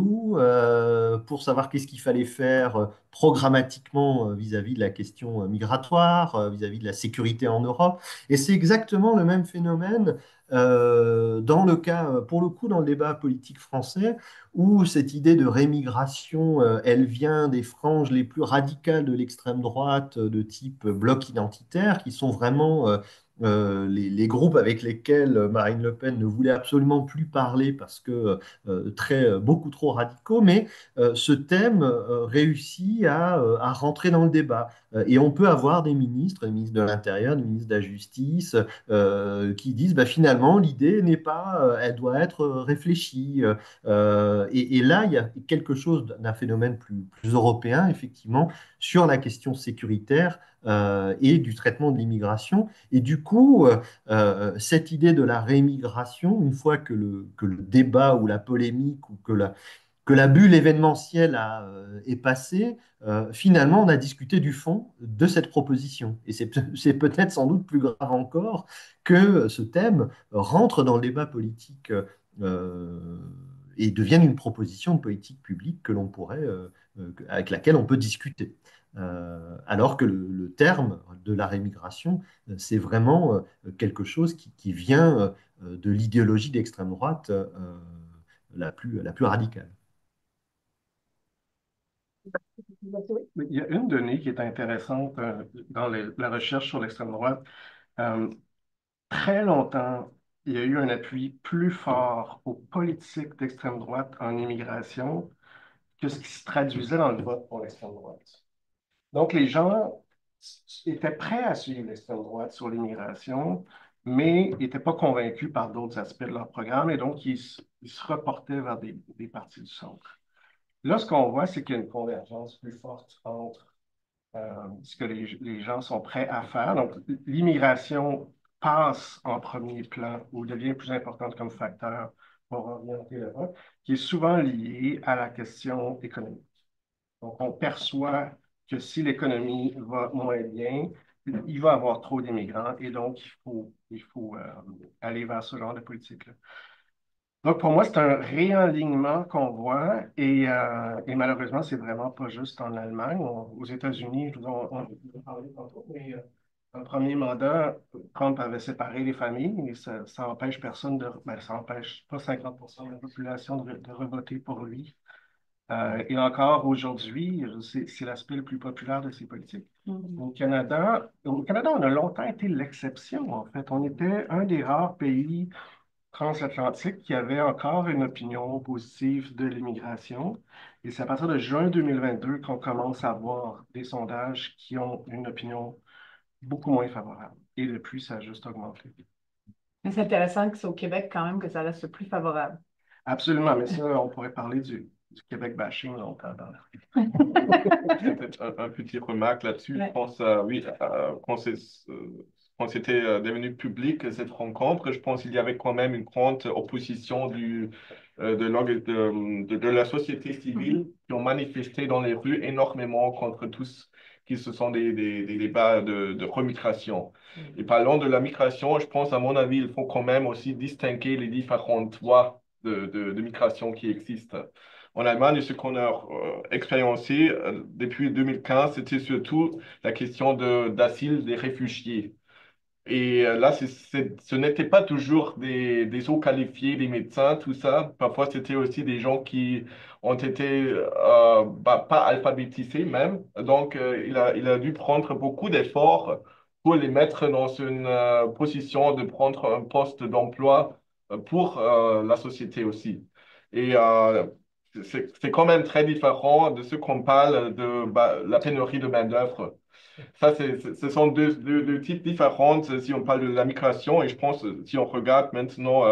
Speaker 1: pour savoir qu'est-ce qu'il fallait faire programmatiquement vis-à-vis de la question migratoire, vis-à-vis de la sécurité en Europe. Et c'est exactement le même phénomène dans le cas, pour le coup, dans le débat politique français, où cette idée de rémigration, elle vient des franges les plus radicales de l'extrême droite, de type bloc identitaire, qui sont vraiment les groupes avec lesquels Marine Le Pen ne voulait absolument plus parler parce que beaucoup trop radicaux, mais ce thème réussit à rentrer dans le débat. Et on peut avoir des ministres de l'Intérieur, des ministres de la Justice, qui disent bah, finalement l'idée n'est pas, elle doit être réfléchie. Et là, il y a quelque chose d'un phénomène plus européen, effectivement, sur la question sécuritaire et du traitement de l'immigration. Et du coup, cette idée de la rémigration, une fois que le débat ou la polémique ou que la bulle événementielle est passée, finalement, on a discuté du fond de cette proposition. Et c'est peut-être sans doute plus grave encore que ce thème rentre dans le débat politique et devienne une proposition de politique publique que l'on pourrait, avec laquelle on peut discuter. Alors que le terme de la rémigration, c'est vraiment quelque chose qui vient de l'idéologie d'extrême droite la plus radicale.
Speaker 2: Mais il y a une donnée qui est intéressante dans la recherche sur l'extrême droite. Euh, Très longtemps, il y a eu un appui plus fort aux politiques d'extrême droite en immigration que ce qui se traduisait dans le vote pour l'extrême droite. Donc, les gens étaient prêts à suivre l'extrême droite sur l'immigration, mais n'étaient pas convaincus par d'autres aspects de leur programme et donc ils se reportaient vers des partis du centre. Là, ce qu'on voit, c'est qu'il y a une convergence plus forte entre ce que les gens sont prêts à faire. Donc, l'immigration passe en premier plan ou devient plus importante comme facteur pour orienter le vote, qui est souvent lié à la question économique. Donc, on perçoit que si l'économie va moins bien, il va y avoir trop d'immigrants et donc il faut aller vers ce genre de politique-là. Donc, pour moi, c'est un réalignement qu'on voit et malheureusement, c'est vraiment pas juste en Allemagne. Aux États-Unis, on en parlait tantôt, mais dans le premier mandat, Trump avait séparé les familles et ça empêche personne ça empêche pas 50% de la population de revoter pour lui. Et encore aujourd'hui, c'est l'aspect le plus populaire de ces politiques.
Speaker 3: Mhm.
Speaker 2: Au Canada, on a longtemps été l'exception, en fait. On était un des rares pays transatlantique qui avait encore une opinion positive de l'immigration. Et c'est à partir de juin 2022 qu'on commence à voir des sondages qui ont une opinion beaucoup moins favorable. Et depuis, ça a juste augmenté.
Speaker 3: Mais c'est intéressant que c'est au Québec quand même que ça reste plus favorable.
Speaker 2: Absolument, mais ça, on pourrait parler du Québec bashing longtemps.
Speaker 5: Peut-être un petit remarque là-dessus. Je
Speaker 3: Ouais.
Speaker 5: pense, oui, quand c'était devenu public, cette rencontre, je pense qu'il y avait quand même une grande opposition de la société civile qui ont manifesté dans les rues énormément contre tout qui ce sont des débats de remigration. Et parlant de la migration, je pense, à mon avis, il faut quand même aussi distinguer les différentes voies de migration qui existent. En Allemagne, ce qu'on a expérimenté depuis 2015, c'était surtout la question d'asile des réfugiés. Et là, ce n'était pas toujours des hauts qualifiés, des médecins, tout ça. Parfois, c'était aussi des gens qui ont été pas alphabétisés même. Donc, il a dû prendre beaucoup d'efforts pour les mettre dans une position de prendre un poste d'emploi pour la société aussi. Et c'est quand même très différent de ce qu'on parle de la pénurie de main-d'œuvre. Ça, ce sont deux types différents si on parle de la migration. Et je pense, si on regarde maintenant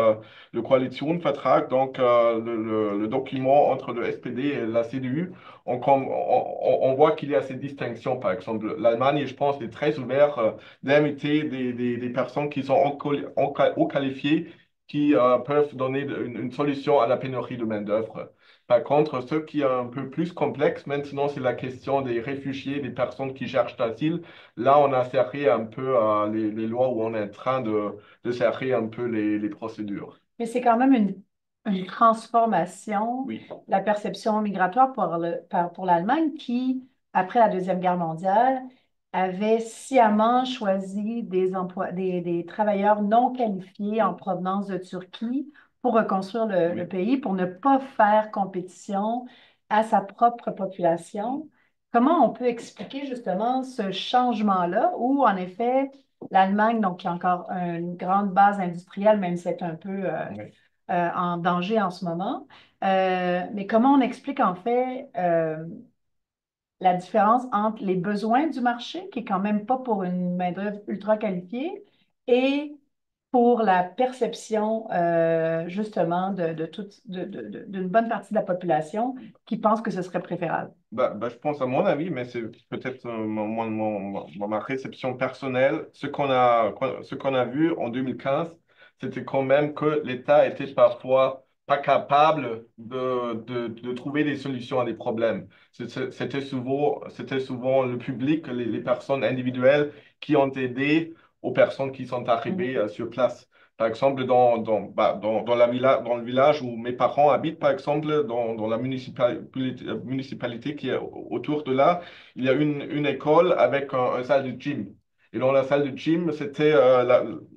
Speaker 5: le Koalitionsvertrag, donc le document entre le SPD et la CDU, on voit qu'il y a ces distinctions. Par exemple, l'Allemagne, je pense, est très ouverte d'inviter des personnes qui sont haut qualifiées, qui peuvent donner une solution à la pénurie de main-d'œuvre. Par contre, ce qui est un peu plus complexe maintenant, c'est la question des réfugiés, des personnes qui cherchent l'asile. Là, on a serré un peu les lois où on est en train de serrer un peu les procédures.
Speaker 3: Mais c'est quand même une transformation
Speaker 5: Oui,
Speaker 3: de la perception migratoire pour l'Allemagne qui, après la Deuxième Guerre mondiale, avait sciemment choisi des travailleurs non qualifiés en provenance de Turquie pour reconstruire le
Speaker 5: oui.
Speaker 3: pays, pour ne pas faire compétition à sa propre population. Comment on peut expliquer justement ce changement-là où, en effet, l'Allemagne, donc, qui a encore une grande base industrielle, même si c'est un peu
Speaker 5: Oui.
Speaker 3: en danger en ce moment. Mais comment on explique en fait la différence entre les besoins du marché, qui est quand même pas pour une main-d'œuvre ultra qualifiée, et pour la perception justement d'une bonne partie de la population qui pense que ce serait préférable.
Speaker 5: Je pense à mon avis, mais c'est peut-être ma réception personnelle. Ce qu'on a vu en 2015, c'était quand même que l'État était parfois pas capable de trouver des solutions à des problèmes. C'était souvent le public, les personnes individuelles qui ont aidé aux personnes qui sont arrivées sur place. Par exemple, dans le village où mes parents habitent, par exemple, dans la municipalité qui est autour de là, il y a une école avec un salle de gym. Et dans la salle de gym, c'était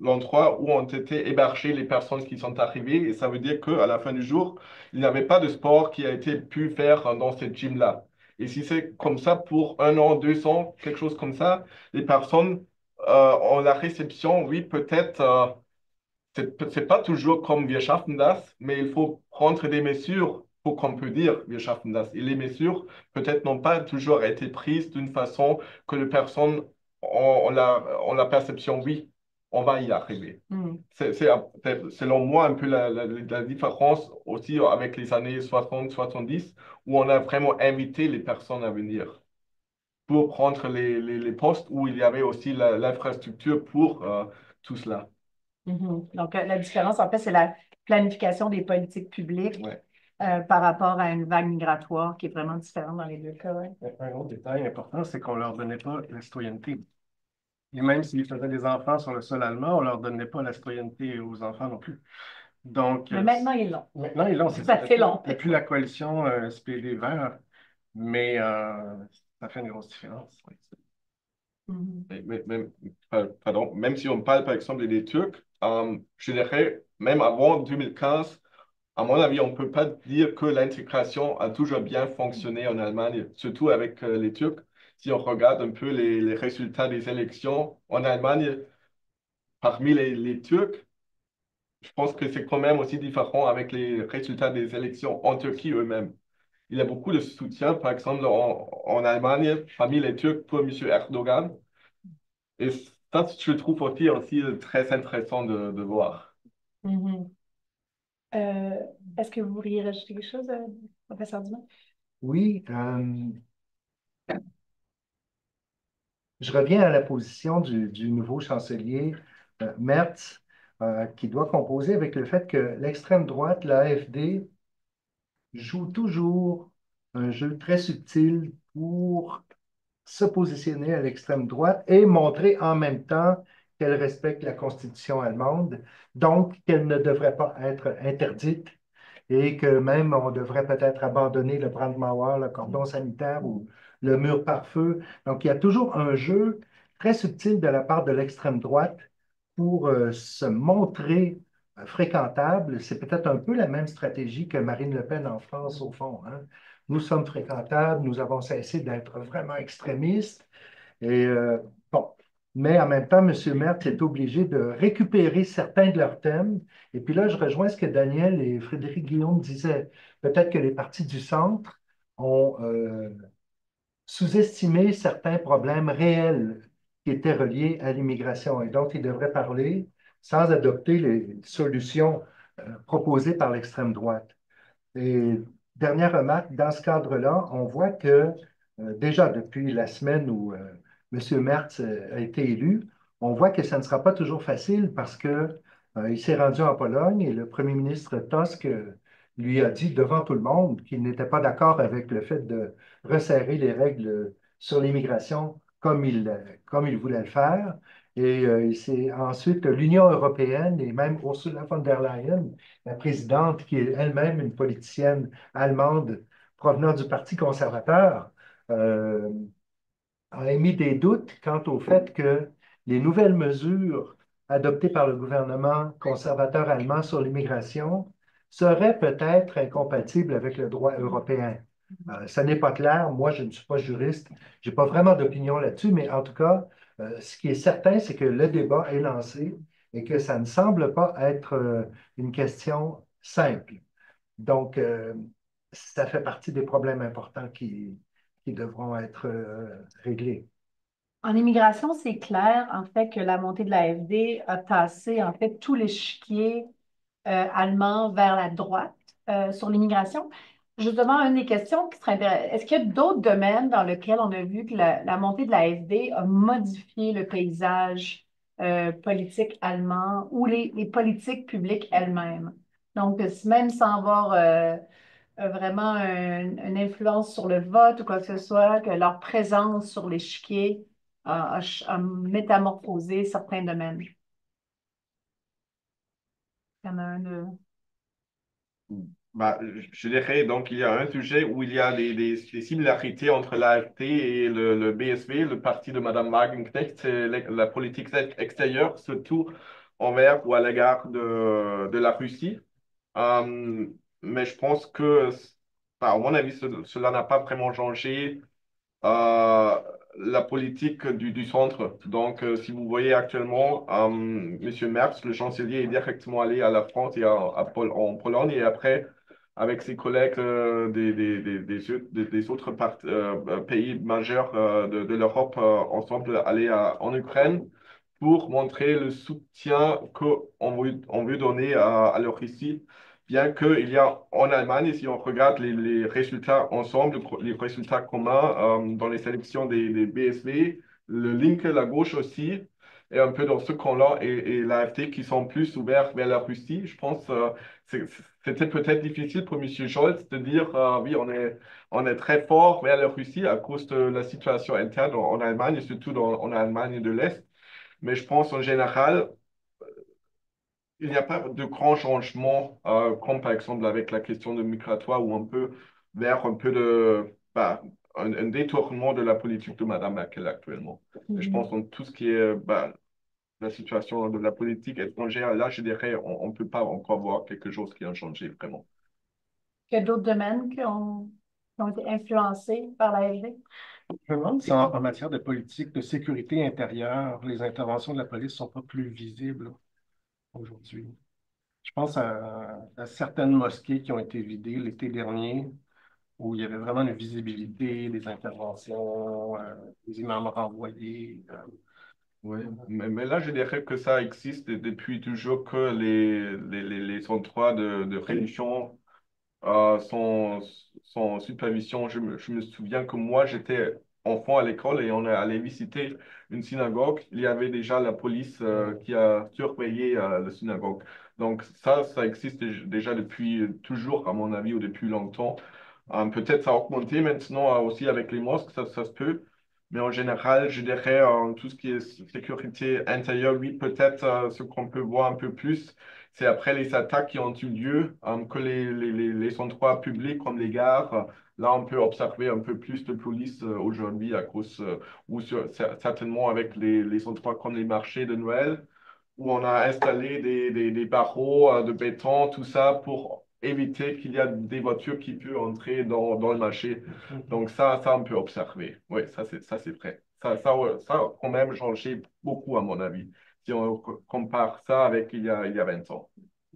Speaker 5: l'endroit où ont été hébergées les personnes qui sont arrivées. Et ça veut dire qu'à la fin du jour, il n'y avait pas de sport qui a été pu faire dans cette gym-là. Et si c'est comme ça pour un an, 2 ans, quelque chose comme ça, les personnes ont la réception, oui, peut-être. C'est pas toujours comme wir schaffen das, mais il faut prendre des mesures pour qu'on peut dire wir schaffen das. Et les mesures, peut-être, n'ont pas toujours été prises d'une façon que les personnes ont la perception, oui, on va y arriver.
Speaker 3: Mm.
Speaker 5: Selon moi un peu la différence aussi avec les années 60-70, où on a vraiment invité les personnes à venir pour prendre les postes où il y avait aussi l'infrastructure pour tout cela.
Speaker 3: Mhm. Donc, la différence, en fait, c'est la planification des politiques publiques
Speaker 5: Ouais.
Speaker 3: par rapport à une vague migratoire qui est vraiment différente dans les deux cas. Ouais.
Speaker 2: Un autre détail important, c'est qu'on ne leur donnait pas la citoyenneté. Et même s'ils faisaient des enfants sur le sol allemand, on ne leur donnait pas la citoyenneté aux enfants non plus. Donc,
Speaker 3: Mais maintenant, ils l'ont.
Speaker 2: maintenant, ils l'ont, c'est
Speaker 3: Ça
Speaker 2: ça.
Speaker 3: fait long.
Speaker 2: Depuis la coalition SPD Vert, mais ça fait une grosse différence. Oui.
Speaker 3: Mhm.
Speaker 5: Pardon, même si on parle par exemple des Turcs, je dirais, même avant 2015, à mon avis, on ne peut pas dire que l'intégration a toujours bien fonctionné en Allemagne, surtout avec les Turcs. Si on regarde un peu les résultats des élections en Allemagne, parmi les Turcs, je pense que c'est quand même aussi différent avec les résultats des élections en Turquie eux-mêmes. Il y a beaucoup de soutien, par exemple, en Allemagne, parmi les Turcs pour M. Erdogan. Et ça, je trouve aussi très intéressant de voir.
Speaker 3: Mhm. Euh, Est-ce que vous voudriez rajouter quelque chose, professeur Dumont?
Speaker 4: Oui, je reviens à la position du nouveau chancelier Merz, qui doit composer avec le fait que l'extrême droite, l'AfD, joue toujours un jeu très subtil pour se positionner à l'extrême droite et montrer en même temps qu'elle respecte la Constitution allemande, donc qu'elle ne devrait pas être interdite et que même on devrait peut-être abandonner le Brandmauer, le cordon sanitaire ou le mur pare-feu. Donc, il y a toujours un jeu très subtil de la part de l'extrême droite pour se montrer fréquentable. C'est peut-être un peu la même stratégie que Marine Le Pen en France, au fond, hein. Nous sommes fréquentables, nous avons cessé d'être vraiment extrémistes. Et bon, mais en même temps, M. Merz est obligé de récupérer certains de leurs thèmes. Et puis là, je rejoins ce que Daniel et Frédéric Guillaume disaient. Peut-être que les partis du centre ont sous-estimé certains problèmes réels qui étaient reliés à l'immigration et dont ils devraient parler sans adopter les solutions proposées par l'extrême droite. Et dernière remarque, dans ce cadre-là, on voit que déjà depuis la semaine où M. Merz a été élu, on voit que ça ne sera pas toujours facile parce que il s'est rendu en Pologne et le premier ministre Tusk lui a dit devant tout le monde qu'il n'était pas d'accord avec le fait de resserrer les règles sur l'immigration comme il voulait le faire. Et c'est ensuite l'Union européenne et même Ursula von der Leyen, la présidente, qui est elle-même une politicienne allemande provenant du Parti conservateur, euh, a émis des doutes quant au fait que les nouvelles mesures adoptées par le gouvernement conservateur allemand sur l'immigration seraient peut-être incompatibles avec le droit européen. Ça n'est pas clair. Moi, je ne suis pas juriste. Je n'ai pas vraiment d'opinion là-dessus, mais en tout cas, ce qui est certain, c'est que le débat est lancé et que ça ne semble pas être une question simple. Donc, ça fait partie des problèmes importants qui devront être réglés.
Speaker 3: En immigration, c'est clair, en fait, que la montée de la l'AfD a tassé, en fait, tout l'échiquier allemand vers la droite sur l'immigration. Justement, une des questions qui serait intéressante, est-ce qu'il y a d'autres domaines dans lesquels on a vu que la montée de la l'AfD a modifié le paysage politique allemand ou les politiques publiques elles-mêmes? Donc, même sans avoir vraiment une influence sur le vote ou quoi que ce soit, que leur présence sur l'échiquier a métamorphosé certains domaines. Il y en a un de...
Speaker 5: Bah, je dirais donc il y a un sujet où il y a des similarités entre l'AfD et le BSV, le parti de Madame Wagenknecht, c'est la politique extérieure, surtout envers ou à l'égard de la Russie. Euh, mais je pense que, bah, à mon avis, cela n'a pas vraiment changé la politique du centre. Donc, si vous voyez actuellement, M. Merz, le chancelier, est directement allé à la France et en Pologne, et après, avec ses collègues des autres pays majeurs de l'Europe, ensemble, aller en Ukraine pour montrer le soutien on veut donner à la Russie, bien qu'il y a en Allemagne, si on regarde les résultats ensemble, les résultats communs dans les sélections des BSV, le Link, la gauche aussi, et un peu dans ce camp-là, et l'AfD qui sont plus ouverts vers la Russie, je pense c'était peut-être difficile pour M. Scholz de dire oui, on est très fort vers la Russie à cause de la situation interne en Allemagne, et surtout en Allemagne de l'Est. Mais je pense en général, il n'y a pas de grands changements, comme par exemple avec la question de migratoire, où on peut vers un peu un détournement de la politique de Mme Merkel actuellement. Et je pense en tout ce qui est la situation de la politique étrangère, là, je dirais, on ne peut pas encore voir quelque chose qui a changé vraiment.
Speaker 3: Il y a d'autres domaines qui ont été influencés par la l'AfD?
Speaker 2: Je me demande si en matière de politique de sécurité intérieure, les interventions de la police ne sont pas plus visibles aujourd'hui. Je pense à certaines mosquées qui ont été vidées l'été dernier, où il y avait vraiment une visibilité, des interventions, des imams renvoyés.
Speaker 5: Oui, mais là, je dirais que ça existe depuis toujours que les endroits de religion sans supervision. Je me souviens que moi, j'étais enfant à l'école et on est allé visiter une synagogue. Il y avait déjà la police qui a surveillé la synagogue. Donc ça existe déjà depuis toujours, à mon avis, ou depuis longtemps. Peut-être ça a augmenté maintenant aussi avec les mosques, ça se peut. Mais en général, je dirais, tout ce qui est sécurité intérieure, oui, peut-être ce qu'on peut voir un peu plus, c'est après les attaques qui ont eu lieu, que les endroits publics comme les gares, là, on peut observer un peu plus de police aujourd'hui à cause, certainement avec les endroits comme les marchés de Noël où on a installé des barreaux de béton, tout ça, pour éviter qu'il y a des voitures qui peuvent entrer dans le marché. Donc ça, on peut observer. Oui, ça, c'est vrai. Ouais, ça, quand même, changé beaucoup, à mon avis, si on compare ça avec il y a 20 ans.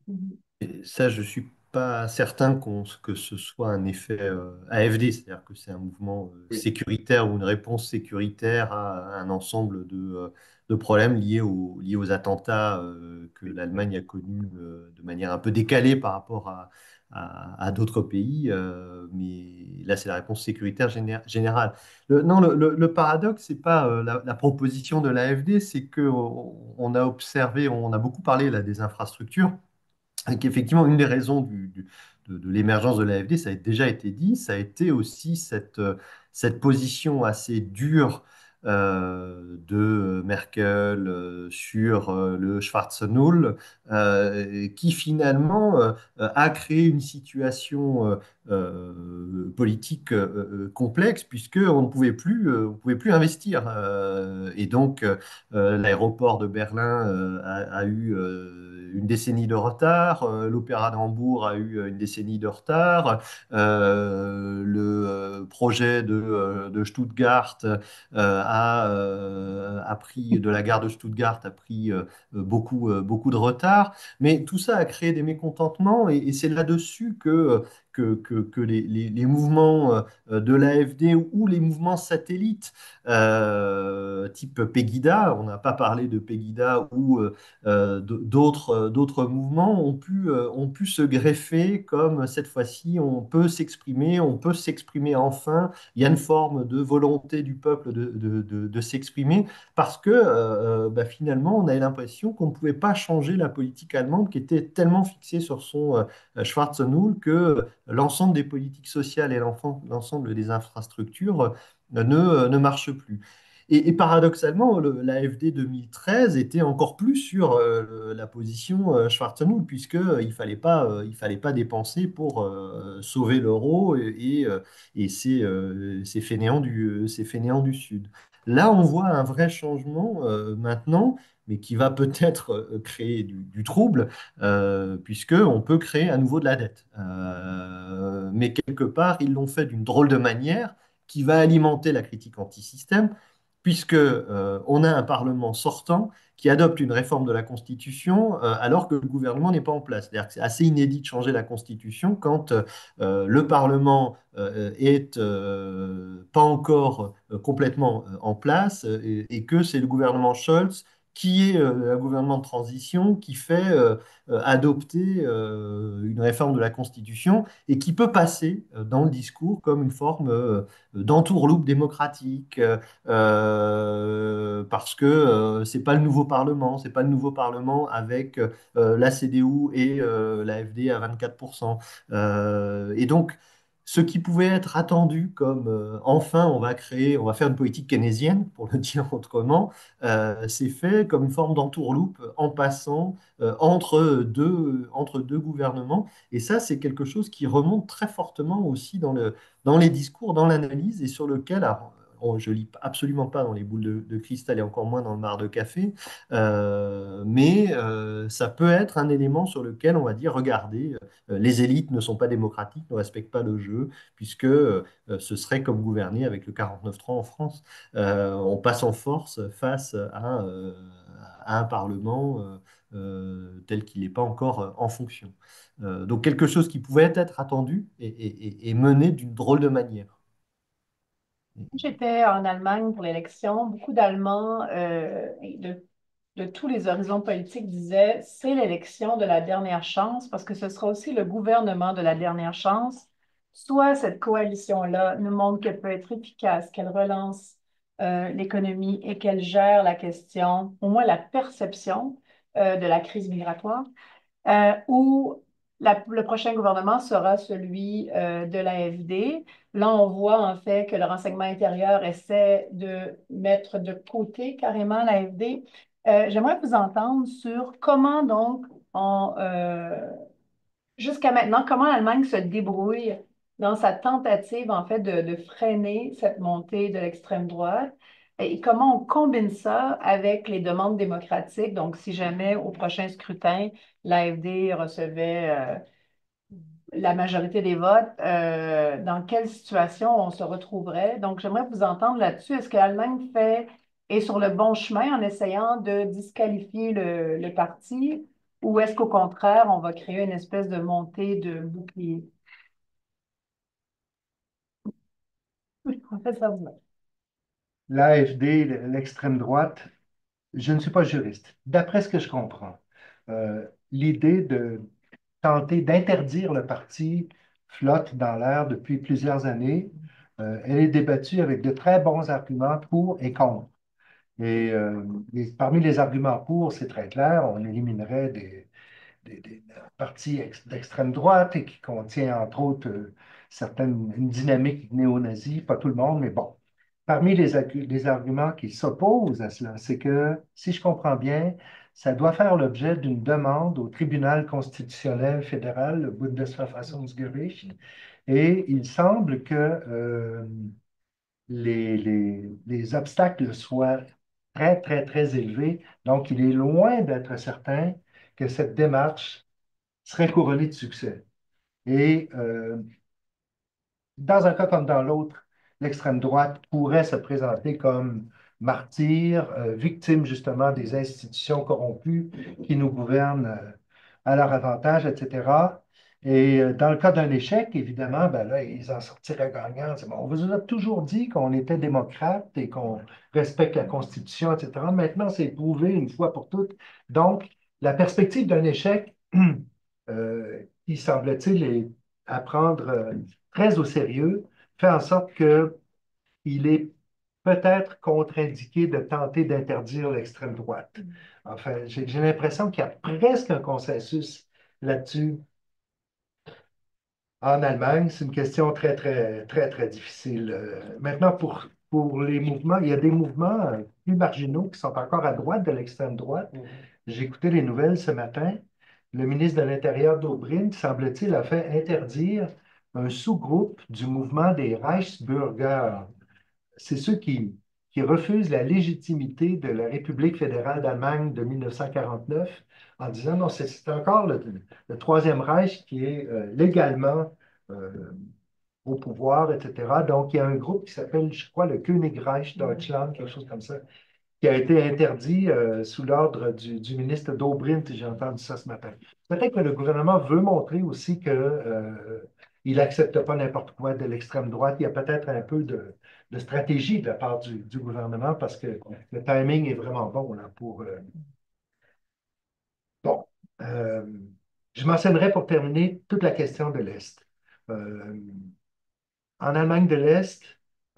Speaker 3: Mhm.
Speaker 1: Et ça, je suis pas certain que ce soit un effet AFD, c'est-à-dire que c'est un mouvement
Speaker 5: Oui.
Speaker 1: sécuritaire ou une réponse sécuritaire à un ensemble de problèmes liés aux attentats que l'Allemagne a connus de manière un peu décalée par rapport à d'autres pays. Mais là, c'est la réponse sécuritaire générale. Non, le paradoxe, c'est pas la proposition de l'AFD, c'est que on a observé, on a beaucoup parlé là des infrastructures. Et qu'effectivement, une des raisons de l'émergence de l'AFD, ça a déjà été dit, ça a été aussi cette position assez dure de Merkel sur le Schwarze Null, qui finalement a créé une situation politique complexe, puisqu'on ne pouvait on pouvait plus investir. Et donc, l'aéroport de Berlin a eu une décennie de retard, l'Opéra de Hambourg a eu une décennie de retard, le projet de Stuttgart a pris, de la gare de Stuttgart a pris beaucoup de retard, mais tout ça a créé des mécontentements et c'est là-dessus que les mouvements de l'AfD ou les mouvements satellites type Pegida, on n'a pas parlé de Pegida ou d'autres mouvements ont pu se greffer comme cette fois-ci on peut s'exprimer enfin, il y a une forme de volonté du peuple de s'exprimer parce que bah, finalement on avait l'impression qu'on ne pouvait pas changer la politique allemande qui était tellement fixée sur son Schwarze Null que l'ensemble des politiques sociales et l'ensemble des infrastructures ne marchent plus. Et paradoxalement, l'AfD 2013 était encore plus sur la position Schwarzenegger, puisqu'il il fallait pas dépenser pour sauver l'euro et ces fainéants du Sud. Là, on voit un vrai changement maintenant, mais qui va peut-être créer du trouble, puisqu'on peut créer à nouveau de la dette. Mais quelque part, ils l'ont fait d'une drôle de manière qui va alimenter la critique anti-système puisque on a un Parlement sortant qui adopte une réforme de la Constitution alors que le gouvernement n'est pas en place. C'est-à-dire que c'est assez inédit de changer la Constitution quand le Parlement est pas encore complètement en place et que c'est le gouvernement Scholz qui est un gouvernement de transition qui fait adopter une réforme de la Constitution et qui peut passer dans le discours comme une forme d'entourloupe démocratique, parce que c'est pas le nouveau Parlement, c'est pas le nouveau Parlement avec la CDU et la FD à 24%. Et donc, ce qui pouvait être attendu comme enfin on va faire une politique keynésienne, pour le dire autrement, c'est fait comme une forme d'entourloupe en passant entre deux gouvernements. Et ça, c'est quelque chose qui remonte très fortement aussi dans les discours, dans l'analyse et sur lequel, alors, je lis absolument pas dans les boules de cristal et encore moins dans le mar de café, mais ça peut être un élément sur lequel on va dire, regardez, les élites ne sont pas démocratiques, ne respectent pas le jeu, puisque ce serait comme gouverner avec le 49-3 en France. On passe en force face à un Parlement tel qu'il n'est pas encore en fonction. Donc quelque chose qui pouvait être attendu et mené d'une drôle de manière.
Speaker 3: J'étais en Allemagne pour l'élection. Beaucoup d'Allemands de tous les horizons politiques disaient c'est l'élection de la dernière chance parce que ce sera aussi le gouvernement de la dernière chance. Soit cette coalition-là nous montre qu'elle peut être efficace, qu'elle relance l'économie et qu'elle gère la question, au moins la perception de la crise migratoire, ou le prochain gouvernement sera celui de l'AFD. Là, on voit en fait que le renseignement intérieur essaie de mettre de côté carrément l'AFD. J'aimerais vous entendre sur comment donc jusqu'à maintenant, comment l'Allemagne se débrouille dans sa tentative, en fait, de freiner cette montée de l'extrême droite et comment on combine ça avec les demandes démocratiques. Donc, si jamais au prochain scrutin, l'AfD recevait la majorité des votes, dans quelle situation on se retrouverait? Donc, j'aimerais vous entendre là-dessus. Est-ce que l'Allemagne est sur le bon chemin en essayant de disqualifier le parti ou est-ce qu'au contraire, on va créer une espèce de montée de bouclier? En fait, ça vous
Speaker 4: L'AfD, l'extrême droite, je ne suis pas juriste. D'après ce que je comprends, l'idée de tenter d'interdire le parti flotte dans l'air depuis plusieurs années. Elle est débattue avec de très bons arguments pour et contre. Et parmi les arguments pour, c'est très clair, on éliminerait des partis d'extrême droite et qui contient entre autres une dynamique néo-nazie, pas tout le monde, mais bon. Parmi les arguments qui s'opposent à cela, c'est que, si je comprends bien, ça doit faire l'objet d'une demande au tribunal constitutionnel fédéral, le Bundesverfassungsgericht, et il semble que les obstacles soient très, très, très élevés. Donc, il est loin d'être certain que cette démarche serait couronnée de succès. Et dans un cas comme dans l'autre, l'extrême droite pourrait se présenter comme martyr, victime justement des institutions corrompues qui nous gouvernent à leur avantage, etc. Et dans le cas d'un échec, évidemment, ben là, ils en sortiraient gagnants. Bon, on vous a toujours dit qu'on était démocrate et qu'on respecte la Constitution, etc. Maintenant, c'est prouvé une fois pour toutes. Donc, la perspective d'un échec, qui semble-t-il est à prendre très au sérieux, fait en sorte qu'il est peut-être contre-indiqué de tenter d'interdire l'extrême droite. Enfin, j'ai l'impression qu'il y a presque un consensus là-dessus en Allemagne. C'est une question très, très, très, très difficile. Maintenant, pour les mouvements, il y a des mouvements plus marginaux qui sont encore à droite de l'extrême droite. J'ai écouté les nouvelles ce matin. Le ministre de l'Intérieur d'Aubrin, semble-t-il, a fait interdire un sous-groupe du mouvement des Reichsbürger. C'est ceux qui refusent la légitimité de la République fédérale d'Allemagne de 1949 en disant non, c'est encore le Troisième Reich qui est légalement au pouvoir, etc. Donc, il y a un groupe qui s'appelle, je crois, le Königreich Deutschland, quelque chose comme ça, qui a été interdit sous l'ordre du ministre Dobrindt, j'ai entendu ça ce matin. Peut-être que le gouvernement veut montrer aussi que il n'accepte pas n'importe quoi de l'extrême droite. Il y a peut-être un peu de stratégie de la part du gouvernement parce que le timing est vraiment bon là, pour. Bon. Euh, je mentionnerai pour terminer toute la question de l'Est. Euh, En Allemagne de l'Est,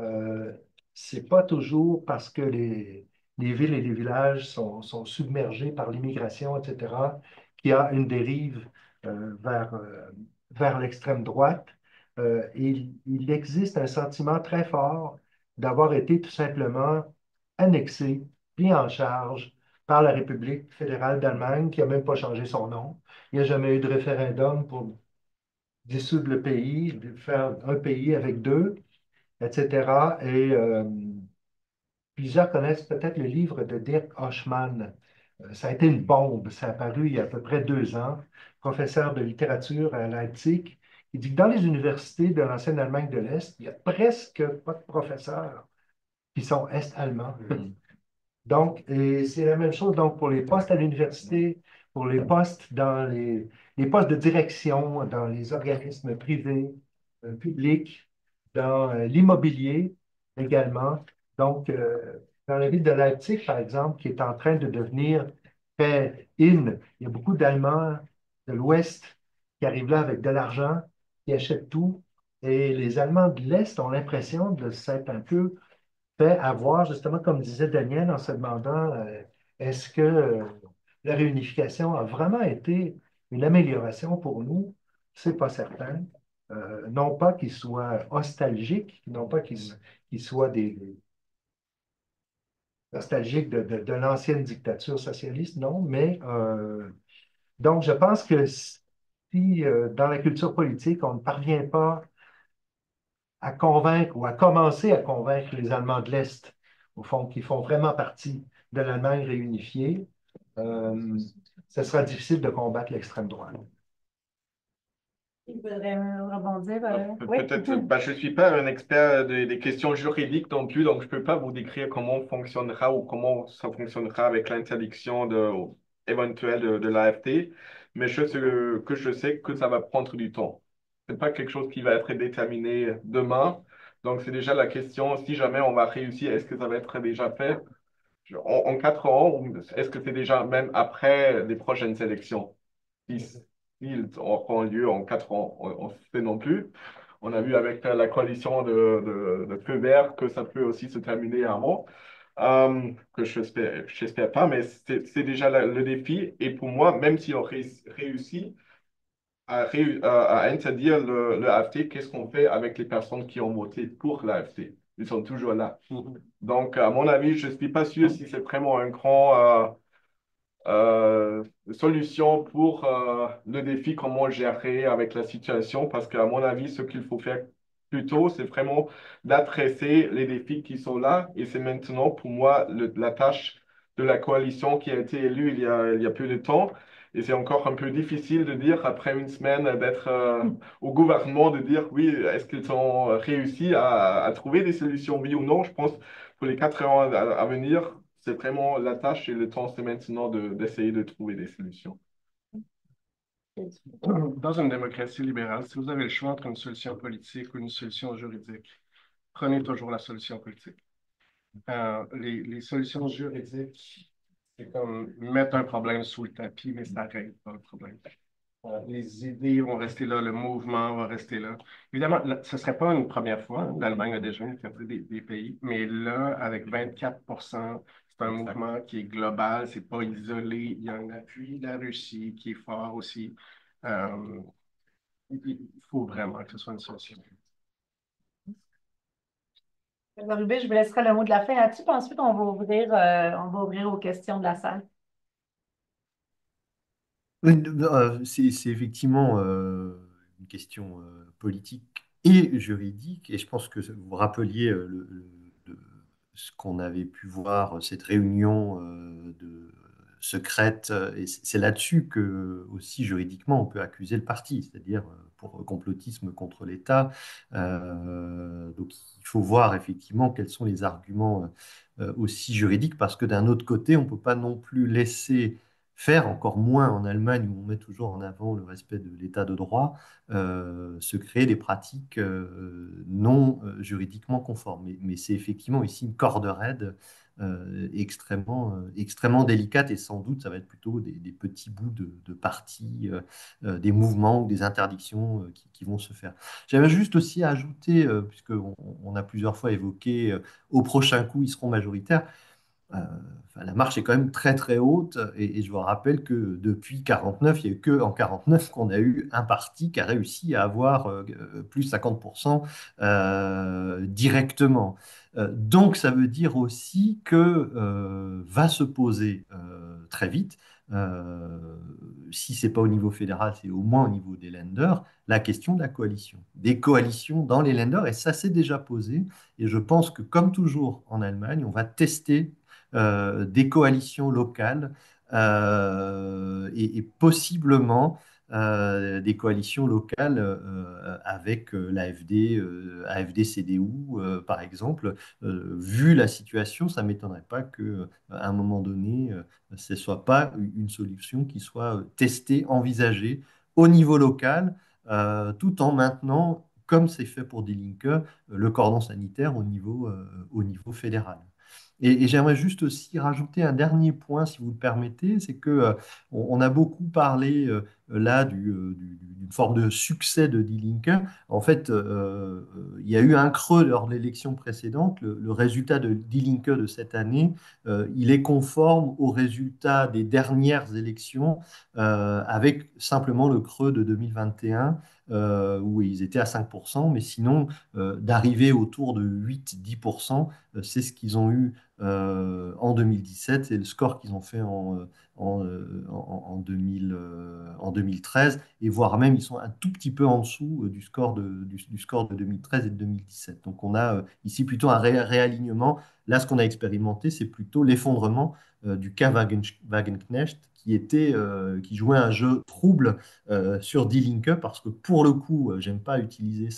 Speaker 4: euh, c'est pas toujours parce que les villes et les villages sont submergés par l'immigration, etc., qu'il y a une dérive vers l'extrême droite. Il existe un sentiment très fort d'avoir été tout simplement annexé, pris en charge par la République fédérale d'Allemagne, qui n'a même pas changé son nom. Il n'y a jamais eu de référendum pour dissoudre le pays, faire un pays avec deux, etc. Et plusieurs connaissent peut-être le livre de Dirk Hoffmann. Ça a été une bombe. Ça a apparu il y a à peu près 2 ans. Professeur de littérature à Leipzig. Il dit que dans les universités de l'ancienne Allemagne de l'Est, il n'y a presque pas de professeurs qui sont est-allemands. Donc, et c'est la même chose donc, pour les postes à l'université, pour les postes dans les postes de direction dans les organismes privés, publics, dans l'immobilier également. Donc, dans la ville de Leipzig, par exemple, qui est en train de devenir très in, il y a beaucoup d'Allemands de l'Ouest qui arrivent là avec de l'argent, qui achètent tout. Et les Allemands de l'Est ont l'impression de s'être un peu fait avoir, justement, comme disait Daniel, en se demandant est-ce que la réunification a vraiment été Une amélioration pour nous, c'est pas certain. Non pas qu'ils soient nostalgiques, non pas qu'ils soient nostalgiques de l'ancienne dictature socialiste, non, mais donc je pense que si dans la culture politique, on ne parvient pas à convaincre ou à commencer à convaincre les Allemands de l'Est, au fond, qui font vraiment partie de l'Allemagne réunifiée, euh, ce sera difficile de combattre l'extrême droite.
Speaker 3: Il faudrait rebondir. Oui.
Speaker 5: Peut-être, bah, je ne suis pas un expert des questions juridiques non plus, donc je ne peux pas vous décrire comment fonctionnera ou comment ça fonctionnera avec l'interdiction éventuelle de l'AfD, mais ce que je sais que ça va prendre du temps. Ce n'est pas quelque chose qui va être déterminé demain, donc c'est déjà la question, si jamais on va réussir, est-ce que ça va être déjà fait en 4 ans, ou est-ce que c'est déjà même après les prochaines élections? Si, s'ils auront lieu en 4 ans, on ne sait non plus. On a vu avec la coalition de Feu Vert que ça peut aussi se terminer avant. Que j'espère pas, mais c'est déjà le défi. Et pour moi, même si on réussit à interdire le AfD, qu'est-ce qu'on fait avec les personnes qui ont voté pour l'AfD? Ils sont toujours là. Donc, à mon avis, je ne suis pas sûr si c'est vraiment un grand solution pour le défi, comment gérer avec la situation, parce qu'à mon avis, ce qu'il faut faire plutôt, c'est vraiment d'adresser les défis qui sont là. Et c'est maintenant, pour moi, la tâche de la coalition qui a été élue il y a peu de temps. Et c'est encore un peu difficile de dire, après une semaine d'être au gouvernement, de dire, oui, est-ce qu'ils ont réussi à trouver des solutions, oui ou non. Je pense pour les 4 ans à venir, c'est vraiment la tâche et le temps, c'est maintenant d'essayer de trouver des solutions.
Speaker 2: Dans une démocratie libérale, si vous avez le choix entre une solution politique ou une solution juridique, prenez toujours la solution politique. Les solutions juridiques, c'est comme mettre un problème sous le tapis, mais ça ne règle pas le problème. Les idées vont rester là, le mouvement va rester là. Évidemment, ce ne serait pas une première fois, hein. L'Allemagne a déjà interdit des pays, mais là, avec 24%, c'est un mouvement qui est global, c'est pas isolé. Il y a un appui de la Russie qui est fort aussi. Euh, il faut vraiment que ce soit une solution.
Speaker 3: Rubé, je vous laisserai le mot de la fin là-dessus, puis ensuite on va ouvrir aux questions de la salle.
Speaker 1: C'est effectivement une question politique et juridique, et je pense que vous vous rappeliez ce qu'on avait pu voir, cette réunion secrète, et c'est là-dessus que aussi juridiquement on peut accuser le parti, c'est-à-dire pour complotisme contre l'État. Donc il faut voir effectivement quels sont les arguments aussi juridiques, parce que d'un autre côté, on ne peut pas non plus laisser faire, encore moins en Allemagne où on met toujours en avant le respect de l'état de droit, se créer des pratiques non juridiquement conformes. Mais c'est effectivement ici une corde raide extrêmement délicate, et sans doute ça va être plutôt des petits bouts de parties, des mouvements ou des interdictions qui vont se faire. J'avais juste aussi ajouté, puisqu'on on a plusieurs fois évoqué au prochain coup ils seront majoritaires. Euh, enfin, la marche est quand même très très haute, et je vous rappelle que depuis 49, il n'y a eu que en 49 qu'on a eu un parti qui a réussi à avoir plus 50% directement. Donc ça veut dire aussi que va se poser très vite, si c'est pas au niveau fédéral, c'est au moins au niveau des lenders, la question de la coalition. Des coalitions dans les lenders, et ça s'est déjà posé, et je pense que comme toujours en Allemagne, on va tester des coalitions locales, et possiblement des coalitions locales avec l'AfD, AfD-CDU, par exemple. Vu la situation, ça ne m'étonnerait pas qu'à un moment donné, ce ne soit pas une solution qui soit testée, envisagée au niveau local, tout en maintenant, comme c'est fait pour Die Linke, le cordon sanitaire au niveau fédéral. Et j'aimerais juste aussi rajouter un dernier point, si vous le permettez, c'est que on a beaucoup parlé là d'une forme de succès de Die Linke. En fait, il y a eu un creux lors de l'élection précédente. Le résultat de Die Linke de cette année, il est conforme au résultat des dernières élections, avec simplement le creux de 2021, où ils étaient à 5%, mais sinon, d'arriver autour de 8-10%, c'est ce qu'ils ont eu en 2017 et le score qu'ils ont fait en 2013, et voire même ils sont un tout petit peu en dessous du score de 2013 et de 2017. Donc on a ici plutôt un réalignement. Là, ce qu'on a expérimenté, c'est plutôt l'effondrement du cas Wagenknecht, qui jouait un jeu trouble sur Die Linke, parce que pour le coup, j'aime pas utiliser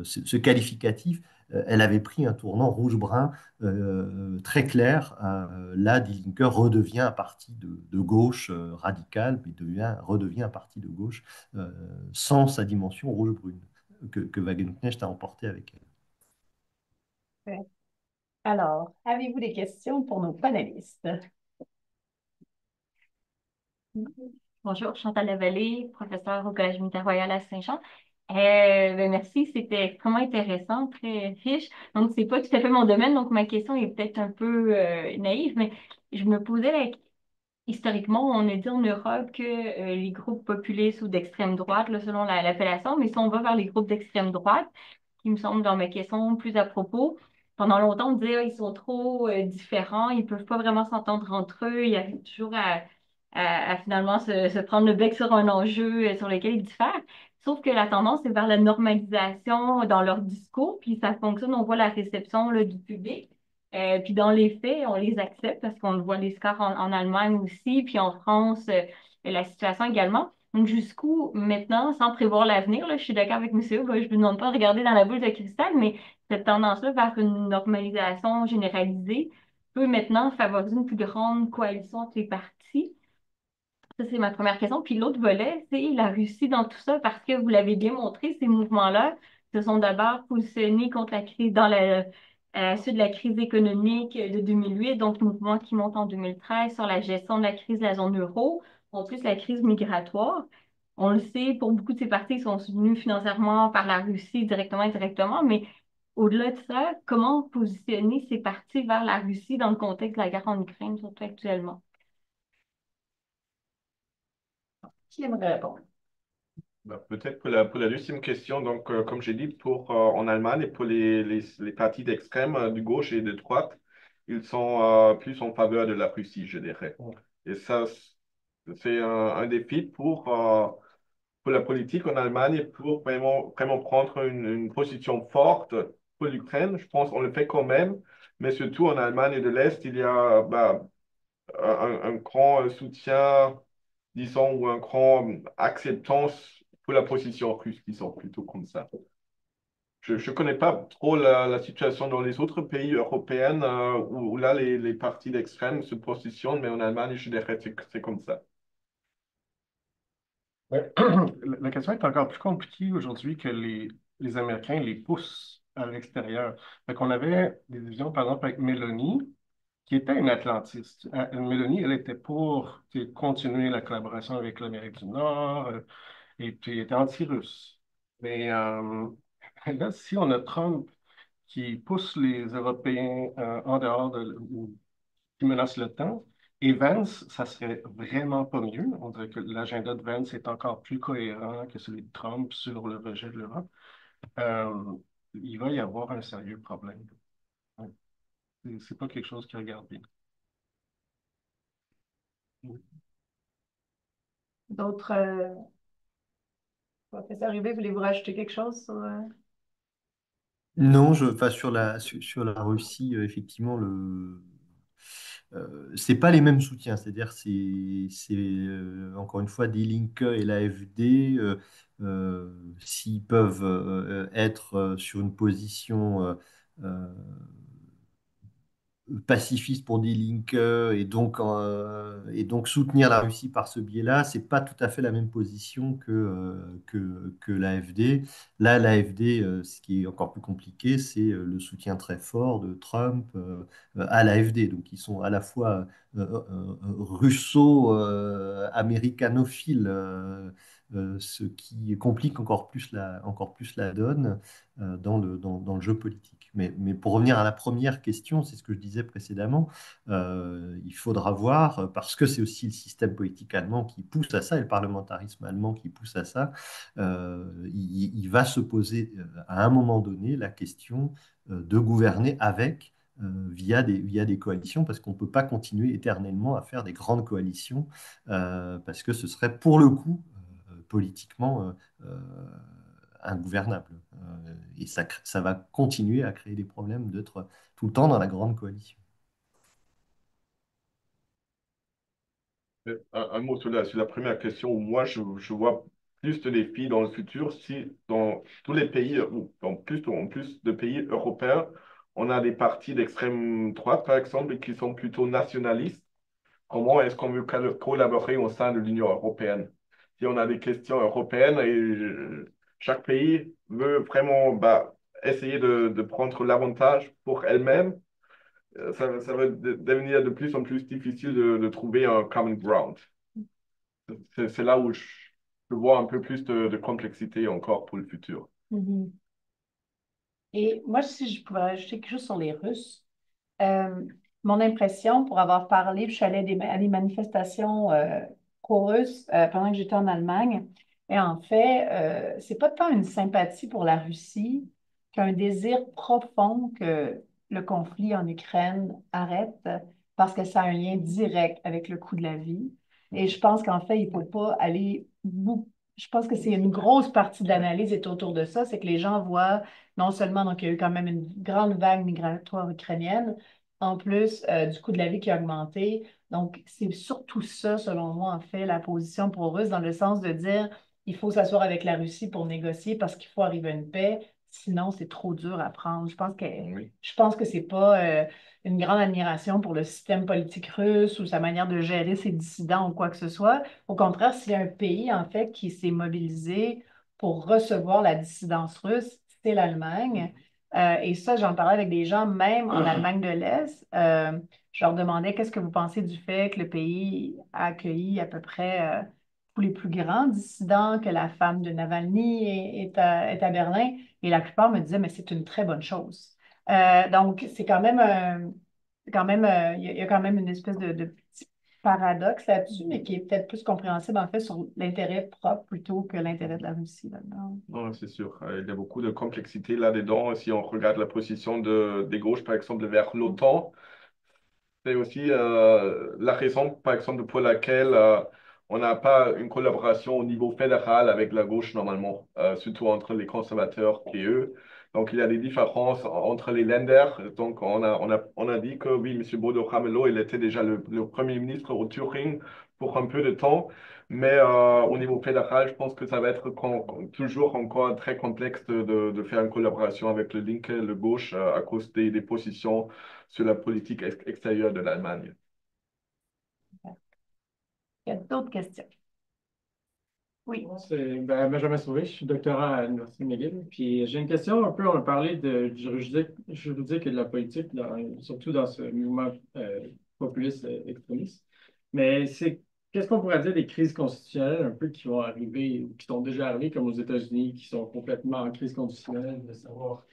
Speaker 1: ce qualificatif. Elle avait pris un tournant rouge-brun très clair. Là, Die Linke redevient un parti de gauche radical, mais redevient un parti de gauche sans sa dimension rouge-brune que Wagenknecht a emporté avec elle.
Speaker 3: Ouais. Alors, avez-vous des questions pour nos panélistes?
Speaker 6: Bonjour, Chantal Lavallée, professeure au Collège militaire royal à Saint-Jean. Merci, c'était extrêmement intéressant, très riche. Donc, c'est pas tout à fait mon domaine, donc ma question est peut-être un peu naïve, mais je me posais historiquement, on a dit en Europe que les groupes populistes ou d'extrême droite, là, selon l'appellation, mais si on va vers les groupes d'extrême droite, qui me semble dans ma question plus à propos, pendant longtemps, on disait, ah, ils sont trop différents, ils peuvent pas vraiment s'entendre entre eux, ils arrivent toujours à finalement se prendre le bec sur un enjeu sur lequel ils diffèrent. Sauf que la tendance est vers la normalisation dans leur discours, puis ça fonctionne, on voit la réception là, du public. Puis dans les faits, on les accepte parce qu'on le voit les scores en Allemagne aussi, puis en France, la situation également. Donc jusqu'où maintenant, sans prévoir l'avenir, là, je suis d'accord avec monsieur, je ne vous demande pas de regarder dans la boule de cristal, mais cette tendance-là vers une normalisation généralisée peut maintenant favoriser une plus grande coalition entre les partis. Ça, c'est ma première question. Puis l'autre volet, c'est la Russie dans tout ça, parce que vous l'avez bien montré, ces mouvements-là se sont d'abord positionnés contre la crise, à la suite de la crise économique de 2008, donc le mouvement qui monte en 2013 sur la gestion de la crise de la zone euro, en plus la crise migratoire. On le sait, pour beaucoup de ces partis, ils sont soutenus financièrement par la Russie directement et indirectement, mais au-delà de ça, comment positionner ces partis vers la Russie dans le contexte de la guerre en Ukraine, surtout actuellement?
Speaker 3: Qui aimerait répondre?
Speaker 5: Peut-être pour la deuxième question, donc comme j'ai dit, en Allemagne et pour les partis d'extrême, de gauche et de droite, ils sont plus en faveur de la Russie, je dirais. Et ça, c'est un défi pour la politique en Allemagne et pour vraiment prendre une position forte pour l'Ukraine. Je pense qu'on le fait quand même, mais surtout en Allemagne et de l'Est, il y a un grand soutien, disons, ou un grand acceptance pour la position russe, disons, plutôt comme ça. Je ne connais pas trop la situation dans les autres pays européens où là, les partis d'extrême se positionnent, mais en Allemagne, je dirais que c'est comme ça.
Speaker 2: Ouais. La question est encore plus compliquée aujourd'hui que les Américains les poussent à l'extérieur. Fait qu'on avait des divisions, par exemple, avec Mélanie, qui était une atlantiste. Mélanie, elle était pour continuer la collaboration avec l'Amérique du Nord, et puis elle était anti-russe. Mais là, si on a Trump qui pousse les Européens en dehors ou qui menace le temps, et Vance, ça serait vraiment pas mieux. On dirait que l'agenda de Vance est encore plus cohérent que celui de Trump sur le rejet de l'Europe. Euh, il va y avoir un sérieux problème. Ouais. C'est pas quelque chose qui regarde bien.
Speaker 3: D'autres professeurs Hubé, voulez-vous rajouter quelque chose sur,
Speaker 1: Non, enfin, sur la Russie, effectivement, c'est pas les mêmes soutiens. C'est-à-dire, encore une fois, Die Linke et l'AfD, s'ils peuvent être sur une position pacifiste pour Die Linke et donc soutenir la Russie par ce biais-là, c'est pas tout à fait la même position que l'AfD. Là, l'AfD, ce qui est encore plus compliqué, c'est le soutien très fort de Trump à l'AfD. Donc, ils sont à la fois russo-américanophiles ce qui complique encore plus la donne dans le jeu politique. Mais pour revenir à la première question, c'est ce que je disais précédemment, il faudra voir, parce que c'est aussi le système politique allemand qui pousse à ça, et le parlementarisme allemand qui pousse à ça, il va se poser à un moment donné la question de gouverner avec via des coalitions, parce qu'on ne peut pas continuer éternellement à faire des grandes coalitions, parce que ce serait pour le coup politiquement ingouvernable. Et ça va continuer à créer des problèmes d'être tout le temps dans la grande coalition.
Speaker 5: Un mot sur la première question. Moi, je vois plus de défis dans le futur si dans tous les pays, ou en plus de pays européens, on a des partis d'extrême droite, par exemple, qui sont plutôt nationalistes. Comment est-ce qu'on veut collaborer au sein de l'Union européenne? Si on a des questions européennes et chaque pays veut vraiment essayer de prendre l'avantage pour elle-même, ça va devenir de plus en plus difficile de trouver un common ground. C'est là où je vois un peu plus de complexité encore pour le futur.
Speaker 3: Mhm. Et moi, si je pouvais ajouter quelque chose sur les Russes, euh, mon impression, pour avoir parlé, puis je suis allée à des manifestations pro-russes pendant que j'étais en Allemagne, et en fait, c'est pas tant une sympathie pour la Russie qu'un désir profond que le conflit en Ukraine arrête, parce que ça a un lien direct avec le coût de la vie. Et je pense qu'en fait, il ne faut pas aller beaucoup. Je pense que c'est une grosse partie de l'analyse est autour de ça, c'est que les gens voient non seulement, donc il y a eu quand même une grande vague migratoire ukrainienne, en plus du coût de la vie qui a augmenté. Donc, c'est surtout ça, selon moi, en fait, la position pro-russe, dans le sens de dire il faut s'asseoir avec la Russie pour négocier parce qu'il faut arriver à une paix, sinon c'est trop dur à prendre.
Speaker 5: Oui.
Speaker 3: Je pense que c'est pas une grande admiration pour le système politique russe ou sa manière de gérer ses dissidents ou quoi que ce soit. Au contraire, s'il y a un pays, en fait, qui s'est mobilisé pour recevoir la dissidence russe, c'est l'Allemagne. Et ça, j'en parlais avec des gens, même en Allemagne de l'Est. Je leur demandais qu'est-ce que vous pensez du fait que le pays a accueilli à peu près tous les plus grands dissidents, que la femme de Navalny est à Berlin. Et la plupart me disaient, mais c'est une très bonne chose. Donc, c'est quand même, il y a quand même une espèce de petit paradoxe là-dessus, mais qui est peut-être plus compréhensible en fait sur l'intérêt propre plutôt que l'intérêt de la Russie là-dedans.
Speaker 5: Non, c'est sûr. Il y a beaucoup de complexité là-dedans. Si on regarde la position des gauches, par exemple, vers l'OTAN, c'est aussi la raison, par exemple, pour laquelle on n'a pas une collaboration au niveau fédéral avec la gauche normalement, surtout entre les conservateurs et eux. Donc, il y a des différences entre les Länder. Donc, on a dit que oui, M. Bodo Ramelow, il était déjà le Premier ministre au Turing pour un peu de temps. Mais au niveau fédéral, je pense que ça va être toujours encore très complexe de faire une collaboration avec le Linke, le gauche, à cause des positions sur la politique extérieure de l'Allemagne.
Speaker 3: Il y a d'autres questions. Oui.
Speaker 7: Moi, c'est Benjamin Sauvé, je suis doctorat à l'Université McGill. Puis j'ai une question un peu, on a parlé du juridique et de la politique, surtout dans ce mouvement populiste extrémiste. Mais qu'est-ce qu'on pourrait dire des crises constitutionnelles un peu qui vont arriver ou qui sont déjà arrivées, comme aux États-Unis, qui sont complètement en crise constitutionnelle, de savoir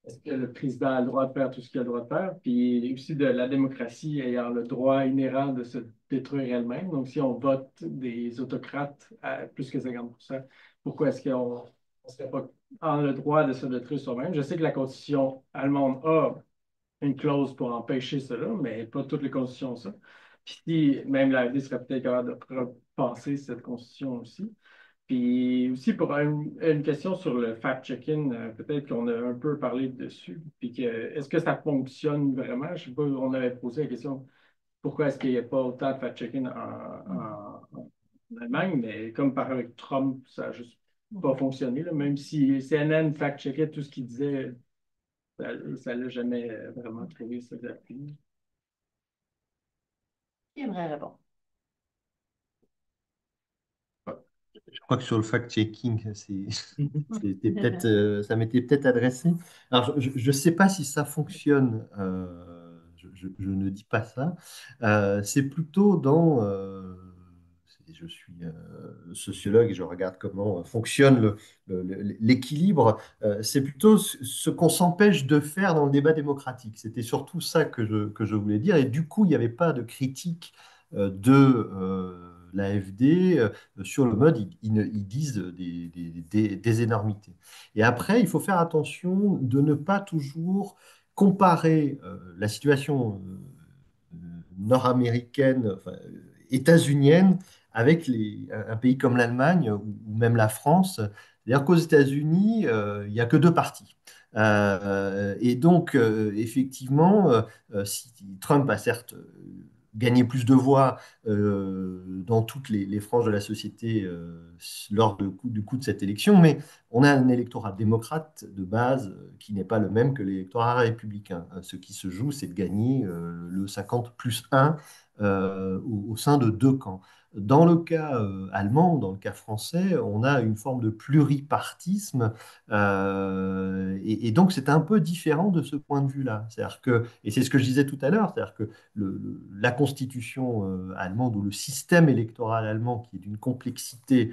Speaker 7: est-ce que le président a le droit de faire tout ce qu'il a le droit de faire? Puis aussi de la démocratie ayant le droit inhérent de se détruire elle-même. Donc, si on vote des autocrates à plus que 50%, pourquoi est-ce qu'on ne serait pas en le droit de se détruire soi-même? Je sais que la Constitution allemande a une clause pour empêcher cela, mais pas toutes les constitutions ont ça. Puis si, même l'AfD serait peut-être capable de repenser cette Constitution aussi. Puis aussi pour une question sur le fact-checking, peut-être qu'on a un peu parlé dessus, puis est-ce que ça fonctionne vraiment? Je sais pas, on avait posé la question, pourquoi est-ce qu'il n'y a pas autant de fact-checking en Allemagne, mais comme par avec Trump, ça n'a juste pas fonctionné, là. Même si CNN fact-checkait tout ce qu'il disait, ça l'a jamais vraiment trouvé ça d'appui.
Speaker 3: Qui aimerait répondre?
Speaker 1: Je crois que sur le fact-checking, ça m'était peut-être adressé. Alors, je ne sais pas si ça fonctionne, je ne dis pas ça. C'est plutôt je suis sociologue et je regarde comment fonctionne l'équilibre, c'est plutôt ce qu'on s'empêche de faire dans le débat démocratique. C'était surtout ça que je voulais dire. Et du coup, il n'y avait pas de critique de l'AfD sur le mode, ils disent des énormités. Et après, il faut faire attention de ne pas toujours comparer la situation nord-américaine, enfin, états-unienne, avec un pays comme l'Allemagne ou même la France. C'est-à-dire qu'aux États-Unis, il n'y a que deux partis. Et donc, effectivement, si Trump a certes gagné plus de voix dans toutes les franges de la société lors du coup de cette élection, mais on a un électorat démocrate de base qui n'est pas le même que l'électorat républicain. Ce qui se joue, c'est de gagner le 50 plus 1 au sein de deux camps. Dans le cas allemand, dans le cas français, on a une forme de pluripartisme et donc c'est un peu différent de ce point de vue-là. C'est-à-dire que, et c'est ce que je disais tout à l'heure, c'est-à-dire que la constitution allemande ou le système électoral allemand qui est d'une complexité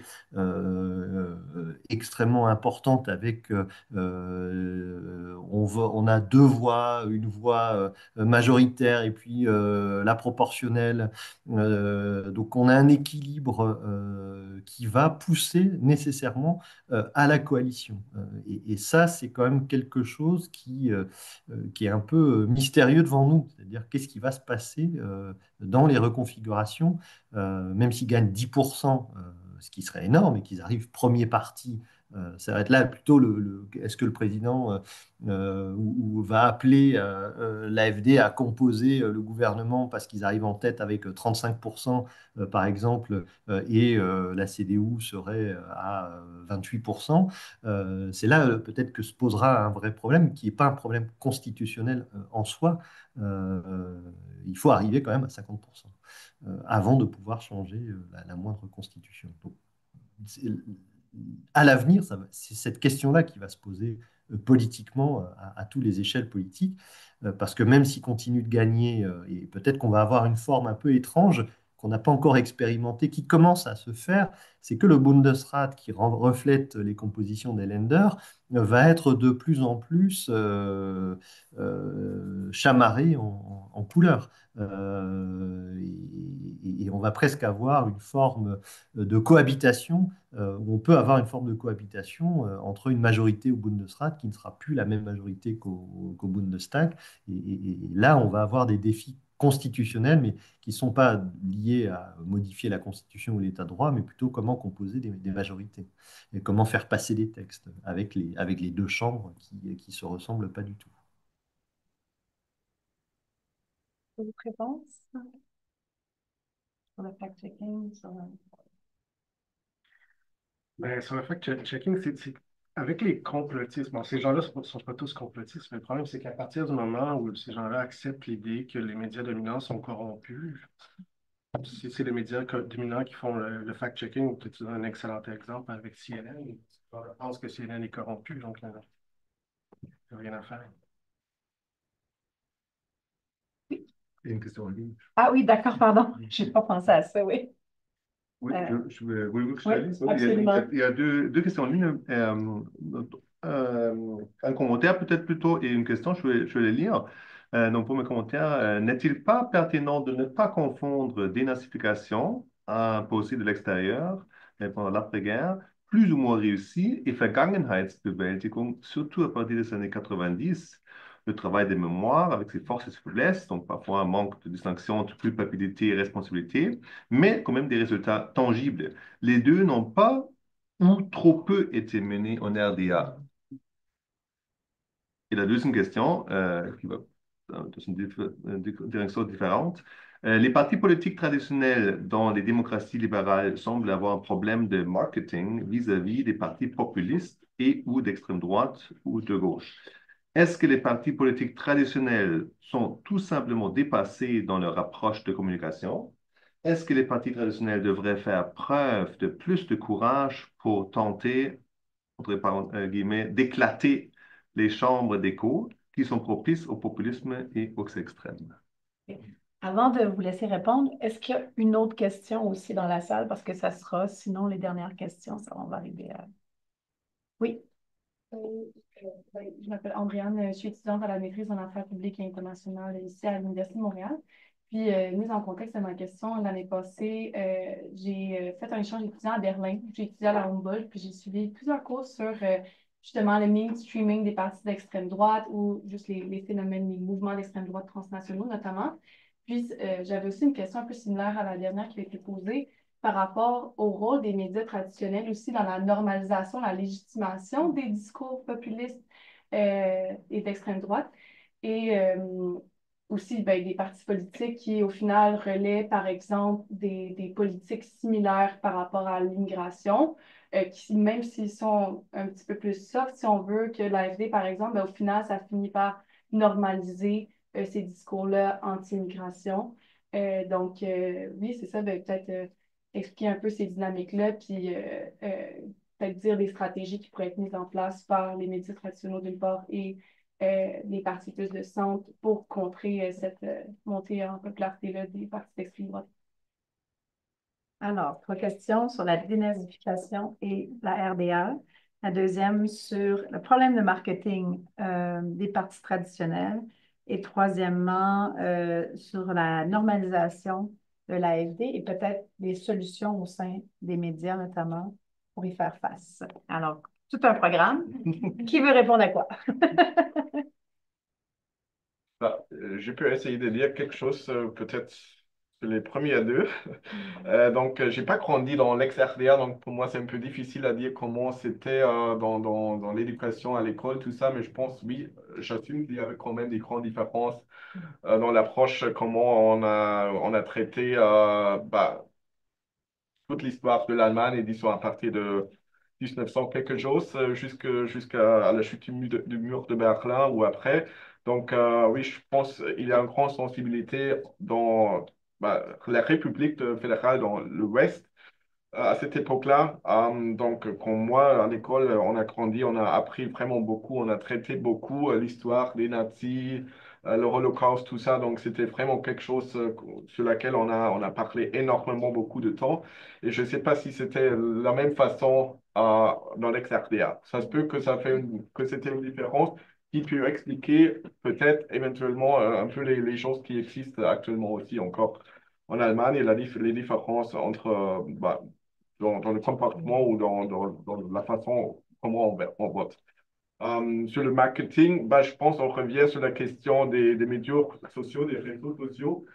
Speaker 1: extrêmement importante avec on a deux voix, une voix majoritaire et puis la proportionnelle. Donc on a un équilibre qui va pousser nécessairement à la coalition. Et ça, c'est quand même quelque chose qui est un peu mystérieux devant nous. C'est-à-dire qu'est-ce qui va se passer dans les reconfigurations, même s'ils gagnent 10%, ce qui serait énorme, et qu'ils arrivent premier parti. Ça va être là plutôt est-ce que le président ou va appeler l'AfD à composer le gouvernement parce qu'ils arrivent en tête avec 35% par exemple et la CDU serait à 28%. C'est là peut-être que se posera un vrai problème qui n'est pas un problème constitutionnel en soi. Il faut arriver quand même à 50% avant de pouvoir changer la moindre constitution. Donc, c'est- à l'avenir, c'est cette question-là qui va se poser politiquement à tous les échelles politiques, parce que même s'ils continuent de gagner, et peut-être qu'on va avoir une forme un peu étrange qu'on n'a pas encore expérimentée, qui commence à se faire, c'est que le Bundesrat, qui reflète les compositions des Länder, va être de plus en plus chamarré en couleurs. Et on va presque avoir une forme de cohabitation, où on peut avoir une forme de cohabitation entre une majorité au Bundesrat qui ne sera plus la même majorité qu'au Bundestag. Et là, on va avoir des défis constitutionnels, mais qui ne sont pas liés à modifier la Constitution ou l'État de droit, mais plutôt comment composer des majorités et comment faire passer des textes avec les deux chambres qui se ressemblent pas du tout.
Speaker 3: D'autres réponses sur le fact-checking,
Speaker 2: Ben, sur le fact-checking, avec les complotistes. Bon, ces gens-là ne sont pas tous complotistes, mais le problème, c'est qu'à partir du moment où ces gens-là acceptent l'idée que les médias dominants sont corrompus, si c'est les médias dominants qui font le fact-checking, peut-être tu donnes un excellent exemple avec CNN. Je pense que CNN est corrompu, donc il n'y a rien à faire.
Speaker 3: Oui.
Speaker 5: Il y a une question en ligne.
Speaker 3: Ah oui, d'accord, pardon. Je n'ai pas pensé à ça, oui.
Speaker 5: Oui, oui, je
Speaker 3: Oui,
Speaker 5: te lis. Oui,
Speaker 3: absolument.
Speaker 5: il y a deux questions en ligne. Un commentaire peut-être plutôt et une question, je vais les lire. Donc pour mes commentaires, n'est-il pas pertinent de ne pas confondre dénazification imposée de l'extérieur pendant l'après-guerre, plus ou moins réussie, et Vergangenheitsbewältigung, surtout à partir des années 90? Le travail des mémoires avec ses forces et ses faiblesses, donc parfois un manque de distinction entre culpabilité et responsabilité, mais quand même des résultats tangibles. Les deux n'ont pas ou trop peu été menés en RDA. Et la deuxième question, qui va dans une direction différente, les partis politiques traditionnels dans les démocraties libérales semblent avoir un problème de marketing vis-à-vis des partis populistes et ou d'extrême droite ou de gauche. Est-ce que les partis politiques traditionnels sont tout simplement dépassés dans leur approche de communication? Est-ce que les partis traditionnels devraient faire preuve de plus de courage pour tenter, entre guillemets, d'éclater les chambres d'écho qui sont propices au populisme et aux extrêmes?
Speaker 3: Avant de vous laisser répondre, est-ce qu'il y a une autre question aussi dans la salle? Parce que ça sera, sinon, les dernières questions, ça, on va arriver à... Oui.
Speaker 8: Euh, je m'appelle Andréane, je suis étudiante à la maîtrise en affaires publiques et internationales ici à l'Université de Montréal. Puis, mise en contexte de ma question, l'année passée, j'ai fait un échange étudiant à Berlin. J'ai étudié à la Humboldt, puis j'ai suivi plusieurs cours sur justement le mainstreaming des partis d'extrême droite ou juste les phénomènes, les mouvements d'extrême droite transnationaux notamment. Puis, j'avais aussi une question un peu similaire à la dernière qui a été posée par rapport au rôle des médias traditionnels aussi dans la normalisation, la légitimation des discours populistes et d'extrême droite. Et aussi ben, des partis politiques qui, au final, relaient, par exemple, des politiques similaires par rapport à l'immigration, qui, même s'ils sont un petit peu plus soft, si on veut, que l'AFD, par exemple, ben, au final, ça finit par normaliser ces discours-là anti-immigration. Oui, c'est ça, ben, peut-être expliquer un peu ces dynamiques-là, puis peut-être dire des stratégies qui pourraient être mises en place par les médias traditionnels d'une part et les partis plus de centre pour contrer cette montée en popularité-là des partis d'extrême droite.
Speaker 3: Alors, 3 questions sur la dénazification et la RDA. La deuxième sur le problème de marketing des partis traditionnels. Et troisièmement, sur la normalisation de l'AFD et peut-être des solutions au sein des médias, notamment, pour y faire face. Alors, tout un programme. Qui veut répondre à quoi?
Speaker 5: Je peux essayer de dire quelque chose, peut-être sur les premiers deux. Donc, j'ai pas grandi dans l'ex-RDA, donc pour moi, c'est un peu difficile à dire comment c'était dans l'éducation à l'école, tout ça, mais je pense, oui, j'assume qu'il y avait quand même des grandes différences dans l'approche, comment on a traité toute l'histoire de l'Allemagne, et disons à partir de 1900 quelque chose jusqu'à la chute du mur de Berlin ou après. Donc, oui, je pense qu'il y a une grande sensibilité dans la République fédérale dans l'Ouest à cette époque-là. Donc, quand moi, à l'école, on a grandi, on a appris vraiment beaucoup, on a traité beaucoup l'histoire des nazis, le Holocauste, tout ça. Donc, c'était vraiment quelque chose sur laquelle on a parlé énormément beaucoup de temps. Et je ne sais pas si c'était la même façon dans l'ex-RDA. Ça se peut que que c'était une différence qui peut expliquer peut-être éventuellement un peu les choses qui existent actuellement aussi encore en Allemagne et les différences entre dans le comportement ou dans la façon comment on vote. Sur le marketing, je pense qu'on revient sur la question des médias sociaux, des réseaux sociaux.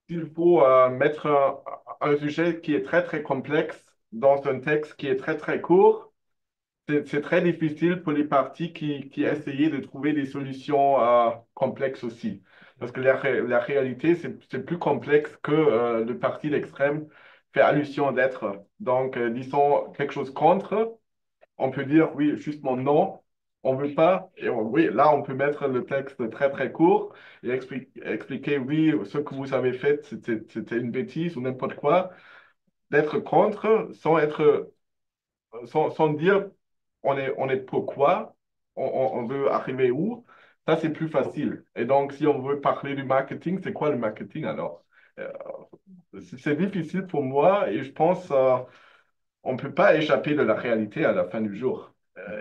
Speaker 5: Il faut mettre un sujet qui est très, très complexe dans un texte qui est très, très court. C'est très difficile pour les partis qui essayaient de trouver des solutions complexes aussi. Parce que la réalité, c'est plus complexe que le parti d'extrême fait allusion d'être. Donc, disons quelque chose contre, on peut dire oui, justement non, on ne veut pas. Et oui, là, on peut mettre le texte très, très court et expliquer oui, ce que vous avez fait, c'était une bêtise ou n'importe quoi. D'être contre sans dire on est pourquoi, on veut arriver où, ça c'est plus facile. Et donc, si on veut parler du marketing, c'est quoi le marketing alors? Euh, c'est difficile pour moi et je pense on ne peut pas échapper de la réalité à la fin du jour.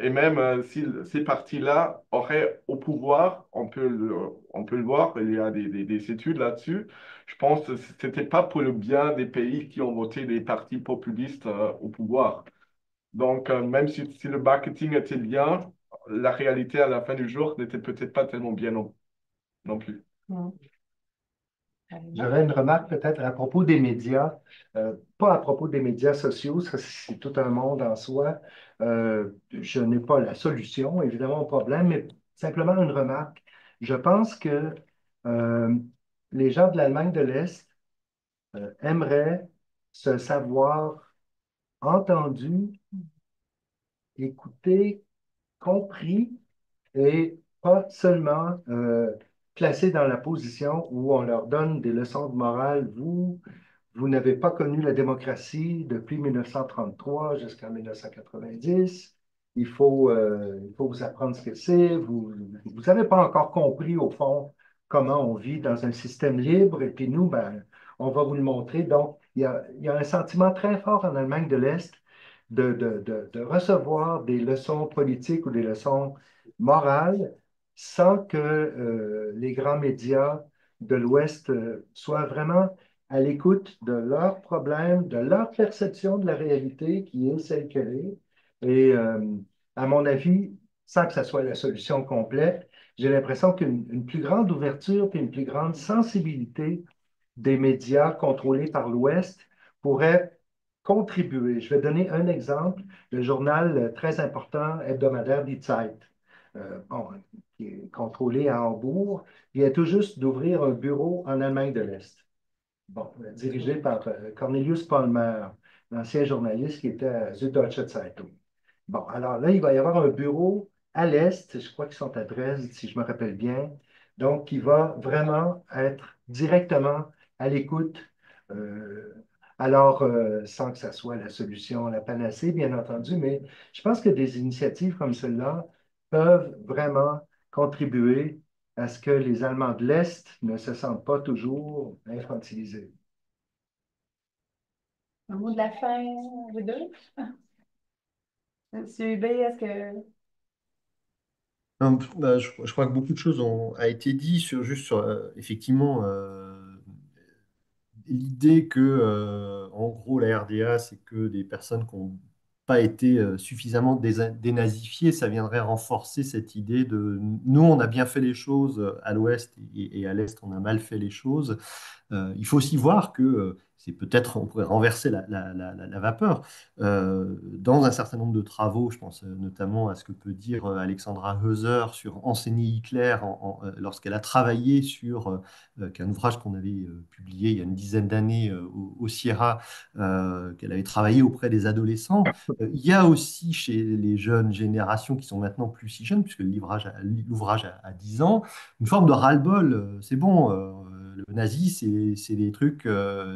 Speaker 5: Et même si ces partis-là auraient au pouvoir, on peut le voir, il y a des études là-dessus. Je pense que ce n'était pas pour le bien des pays qui ont voté des partis populistes au pouvoir. Donc, même si le marketing était bien, la réalité à la fin du jour n'était peut-être pas tellement bien non plus.
Speaker 3: Mm.
Speaker 4: J'aurais une remarque peut-être à propos des médias, pas à propos des médias sociaux, ça c'est tout un monde en soi. Je n'ai pas la solution, évidemment, au problème, mais simplement une remarque. Je pense que euh, les gens de l'Allemagne de l'Est aimeraient se savoir entendus, écoutés, compris et pas seulement placés dans la position où on leur donne des leçons de morale. Vous n'avez pas connu la démocratie depuis 1933 jusqu'en 1990. Il faut vous apprendre ce que c'est. Vous n'avez pas encore compris, au fond, comment on vit dans un système libre, et puis nous, ben, on va vous le montrer. Donc, il y a un sentiment très fort en Allemagne de l'Est de recevoir des leçons politiques ou des leçons morales sans que les grands médias de l'Ouest soient vraiment à l'écoute de leurs problèmes, de leur perception de la réalité qui est celle qu'elle est. Et à mon avis, sans que ça soit la solution complète, j'ai l'impression qu'une plus grande ouverture puis une plus grande sensibilité des médias contrôlés par l'Ouest pourrait contribuer. Je vais donner un exemple, le journal très important hebdomadaire Die Zeit, bon, qui est contrôlé à Hambourg, vient tout juste d'ouvrir un bureau en Allemagne de l'Est. Bon, dirigé par Cornelius Palmer, l'ancien journaliste qui était à Süddeutsche Zeitung. Bon, alors là, il va y avoir un bureau à l'Est, je crois qu'ils sont à Dresde, si je me rappelle bien, donc qui va vraiment être directement à l'écoute, euh, alors sans que ça soit la solution, la panacée, bien entendu, mais je pense que des initiatives comme celle-là peuvent vraiment contribuer à ce que les Allemands de l'Est ne se sentent pas toujours infantilisés.
Speaker 3: Un mot de la fin, vous deux? Monsieur Hubé, est-ce que...
Speaker 1: Non, bah, je crois que beaucoup de choses ont a été dit sur juste sur effectivement l'idée que en gros la RDA c'est que des personnes qui n'ont pas été suffisamment dénazifiées, ça viendrait renforcer cette idée de nous on a bien fait les choses à l'ouest et à l'est on a mal fait les choses. Il faut aussi voir que c'est peut-être, on pourrait renverser la vapeur. Dans un certain nombre de travaux, je pense notamment à ce que peut dire Alexandra Heuser sur enseigner Hitler lorsqu'elle a travaillé sur qu'un ouvrage qu'on avait publié il y a une dizaine d'années au Sierra, qu'elle avait travaillé auprès des adolescents. Il y a aussi chez les jeunes générations qui sont maintenant plus si jeunes, puisque l'ouvrage a 10 ans, une forme de ras-le-bol. C'est bon, le nazi, c'est des trucs,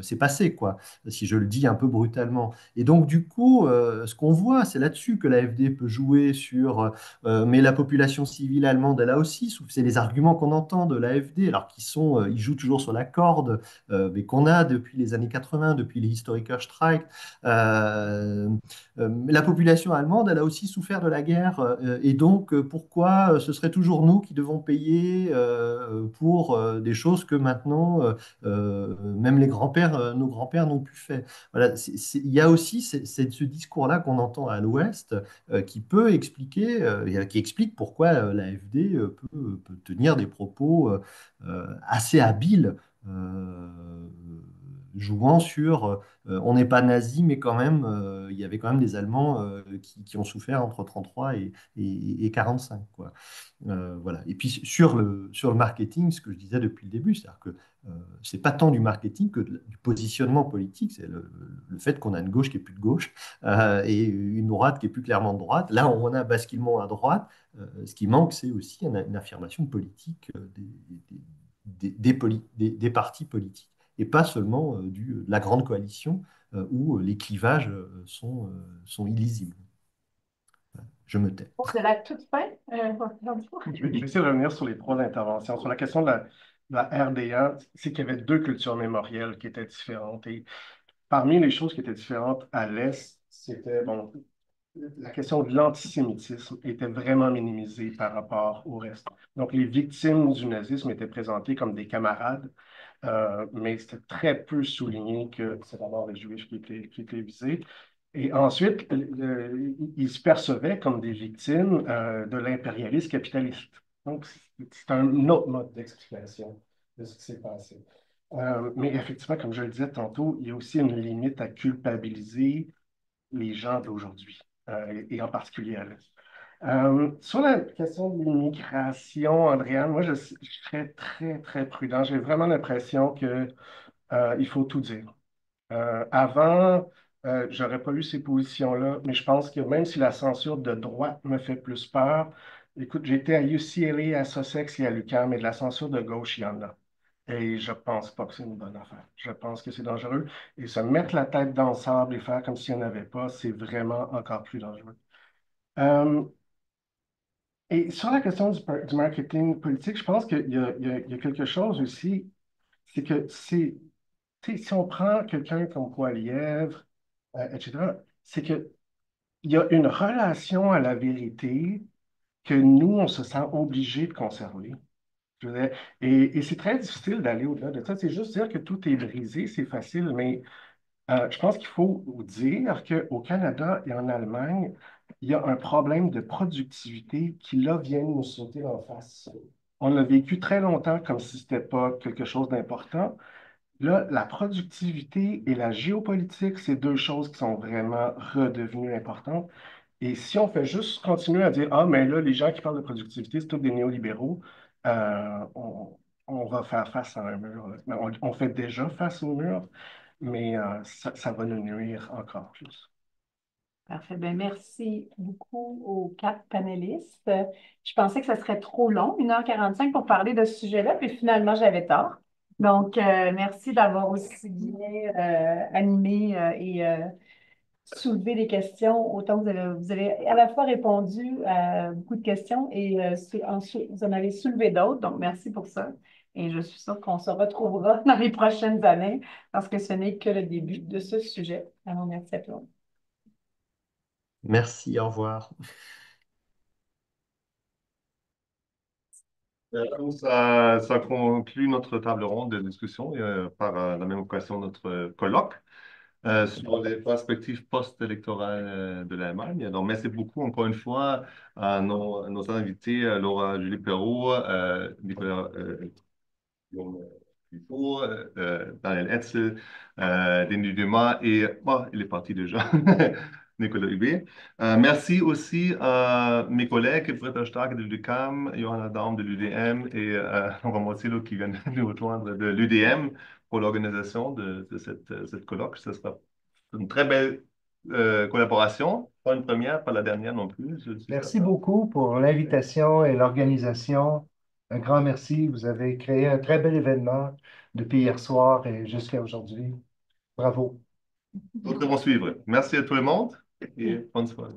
Speaker 1: c'est passé, quoi, si je le dis un peu brutalement. Et donc, du coup, ce qu'on voit, c'est là-dessus que l'AfD peut jouer sur, mais la population civile allemande, elle a aussi, c'est les arguments qu'on entend de l'AfD, alors qu'ils sont, ils jouent toujours sur la corde, mais qu'on a depuis les années 80, depuis les Historiker Streik. La population allemande, elle a aussi souffert de la guerre, et donc pourquoi ce serait toujours nous qui devons payer pour des choses que maintenant même les grands-pères, nos grands-pères n'ont plus fait. Voilà, il y a aussi ce discours-là qu'on entend à l'Ouest qui peut expliquer, qui explique pourquoi l'AfD peut tenir des propos assez habiles. Jouant sur on n'est pas nazi, mais quand même, il y avait quand même des Allemands qui ont souffert entre 33 et 45, quoi. Voilà. Et puis sur le marketing, ce que je disais depuis le début, c'est-à-dire que c'est pas tant du marketing que du positionnement politique, c'est le fait qu'on a une gauche qui est plus de gauche et une droite qui est plus clairement de droite. Là, on a un basculement à droite. Ce qui manque, c'est aussi une affirmation politique des partis politiques et pas seulement de la grande coalition où les clivages sont illisibles. Je me tais.
Speaker 3: De la toute fin,
Speaker 2: Je vais essayer de revenir sur les trois interventions. Sur la question de la RDA, c'est qu'il y avait deux cultures mémorielles qui étaient différentes. Et parmi les choses qui étaient différentes à l'Est, c'était, bon, la question de l'antisémitisme était vraiment minimisée par rapport au reste. Donc, les victimes du nazisme étaient présentées comme des camarades, mais c'était très peu souligné que c'est d'abord les Juifs qui étaient visés. Et ensuite, ils se percevaient comme des victimes de l'impérialisme capitaliste. Donc, c'est un autre mode d'explication de ce qui s'est passé. Mais effectivement, comme je le disais tantôt, il y a aussi une limite à culpabiliser les gens d'aujourd'hui, et en particulier à l'Est. Sur la question de l'immigration, Andréane, moi, je serais très, très prudent. J'ai vraiment l'impression que, il faut tout dire. Avant, j'aurais pas eu ces positions-là, mais je pense que même si la censure de droite me fait plus peur, écoute, j'étais à UCLA, à Sussex et à l'UQAM, et de la censure de gauche, il y en a. Et je pense pas que c'est une bonne affaire. Je pense que c'est dangereux. Et se mettre la tête dans le sable et faire comme s'il n'y en avait pas, c'est vraiment encore plus dangereux. Euh, Et sur la question du marketing politique, je pense qu'il y a quelque chose aussi, c'est que tu sais, si on prend quelqu'un comme Poilievre, etc., c'est qu'il y a une relation à la vérité que nous, on se sent obligé de conserver. Je veux dire, et c'est très difficile d'aller au-delà de ça. C'est juste dire que tout est brisé, c'est facile, mais je pense qu'il faut dire qu'au Canada et en Allemagne, il y a un problème de productivité qui, là, vient nous sauter en face. On l'a vécu très longtemps comme si ce n'était pas quelque chose d'important. Là, la productivité et la géopolitique, c'est deux choses qui sont vraiment redevenues importantes. Et si on fait juste continuer à dire, ah, mais là, les gens qui parlent de productivité, c'est tous des néolibéraux, on va faire face à un mur, là. Mais on fait déjà face au mur, mais ça va nous nuire encore plus.
Speaker 3: Parfait. Ben, merci beaucoup aux quatre panélistes. Je pensais que ça serait trop long, 1h45 pour parler de ce sujet-là, puis finalement, j'avais tort. Donc, merci d'avoir aussi bien animé et soulevé des questions. Autant vous avez à la fois répondu à beaucoup de questions et ensuite, vous en avez soulevé d'autres. Donc, merci pour ça. Et je suis sûre qu'on se retrouvera dans les prochaines années parce que ce n'est que le début de ce sujet. Alors, merci à toi.
Speaker 1: Merci, au revoir.
Speaker 5: Donc, ça conclut notre table ronde de discussion par la même occasion notre colloque sur les perspectives post-électorales de l'Allemagne. Donc, merci beaucoup encore une fois à nos invités, Laura Julie Perrault, Nicolas Guillaume Dufour, Daniel Etzel, Denis Dumas et, bon, il est parti déjà, Nicolas Hubé. Merci aussi à mes collègues, Britta Stark de l'UQAM, Johanna Daum de l'UDM et Laurent Motillo qui vient de nous rejoindre de l'UDM pour l'organisation de cette colloque. Ce sera une très belle collaboration, pas une première, pas la dernière non plus. Je suis
Speaker 4: Merci
Speaker 5: certain.
Speaker 4: beaucoup pour l'invitation et l'organisation. Un grand merci. Vous avez créé un très bel événement depuis hier soir et jusqu'à aujourd'hui. Bravo.
Speaker 5: D'autres vont suivre. Merci à tout le monde et bonne soirée.